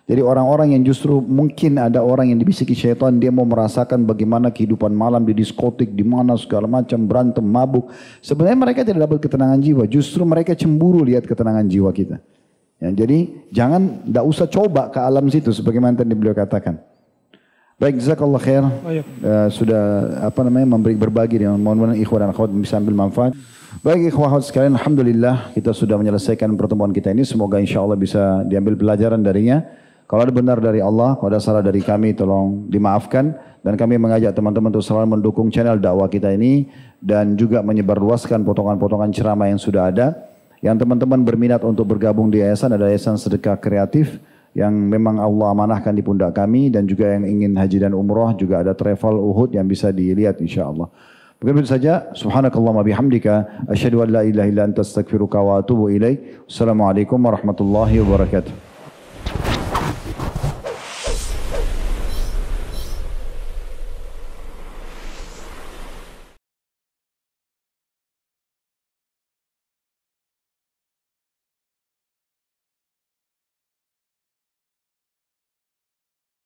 Jadi orang-orang yang justru mungkin ada orang yang dibisiki syaitan, dia mau merasakan bagaimana kehidupan malam di diskotik, di mana segala macam, berantem, mabuk. Sebenarnya mereka tidak dapat ketenangan jiwa, justru mereka cemburu lihat ketenangan jiwa kita. Ya, jadi tidak usah coba ke alam situ sebagaimana tadi beliau katakan. Baik, jazakallah khair. Sudah berbagi dengan mohon-mohon ikhwan dan akhwat bisa ambil manfaat. Baik ikhwah sekalian, alhamdulillah kita sudah menyelesaikan pertemuan kita ini. Semoga insyaAllah bisa diambil pelajaran darinya. Kalau ada benar dari Allah, kalau ada salah dari kami tolong dimaafkan. Dan kami mengajak teman-teman untuk selalu mendukung channel dakwah kita ini. Dan juga menyebarluaskan potongan-potongan ceramah yang sudah ada. Yang teman-teman berminat untuk bergabung di yayasan, ada yayasan sedekah kreatif. Yang memang Allah amanahkan di pundak kami. Dan juga yang ingin haji dan umroh, juga ada travel Uhud yang bisa dilihat insyaAllah. Begitu saja. Subhanakallahumma bihamdika. Asyhadu an la ilaha illa anta astaghfiruka wa atubu ilaik. Assalamualaikum warahmatullahi wabarakatuh.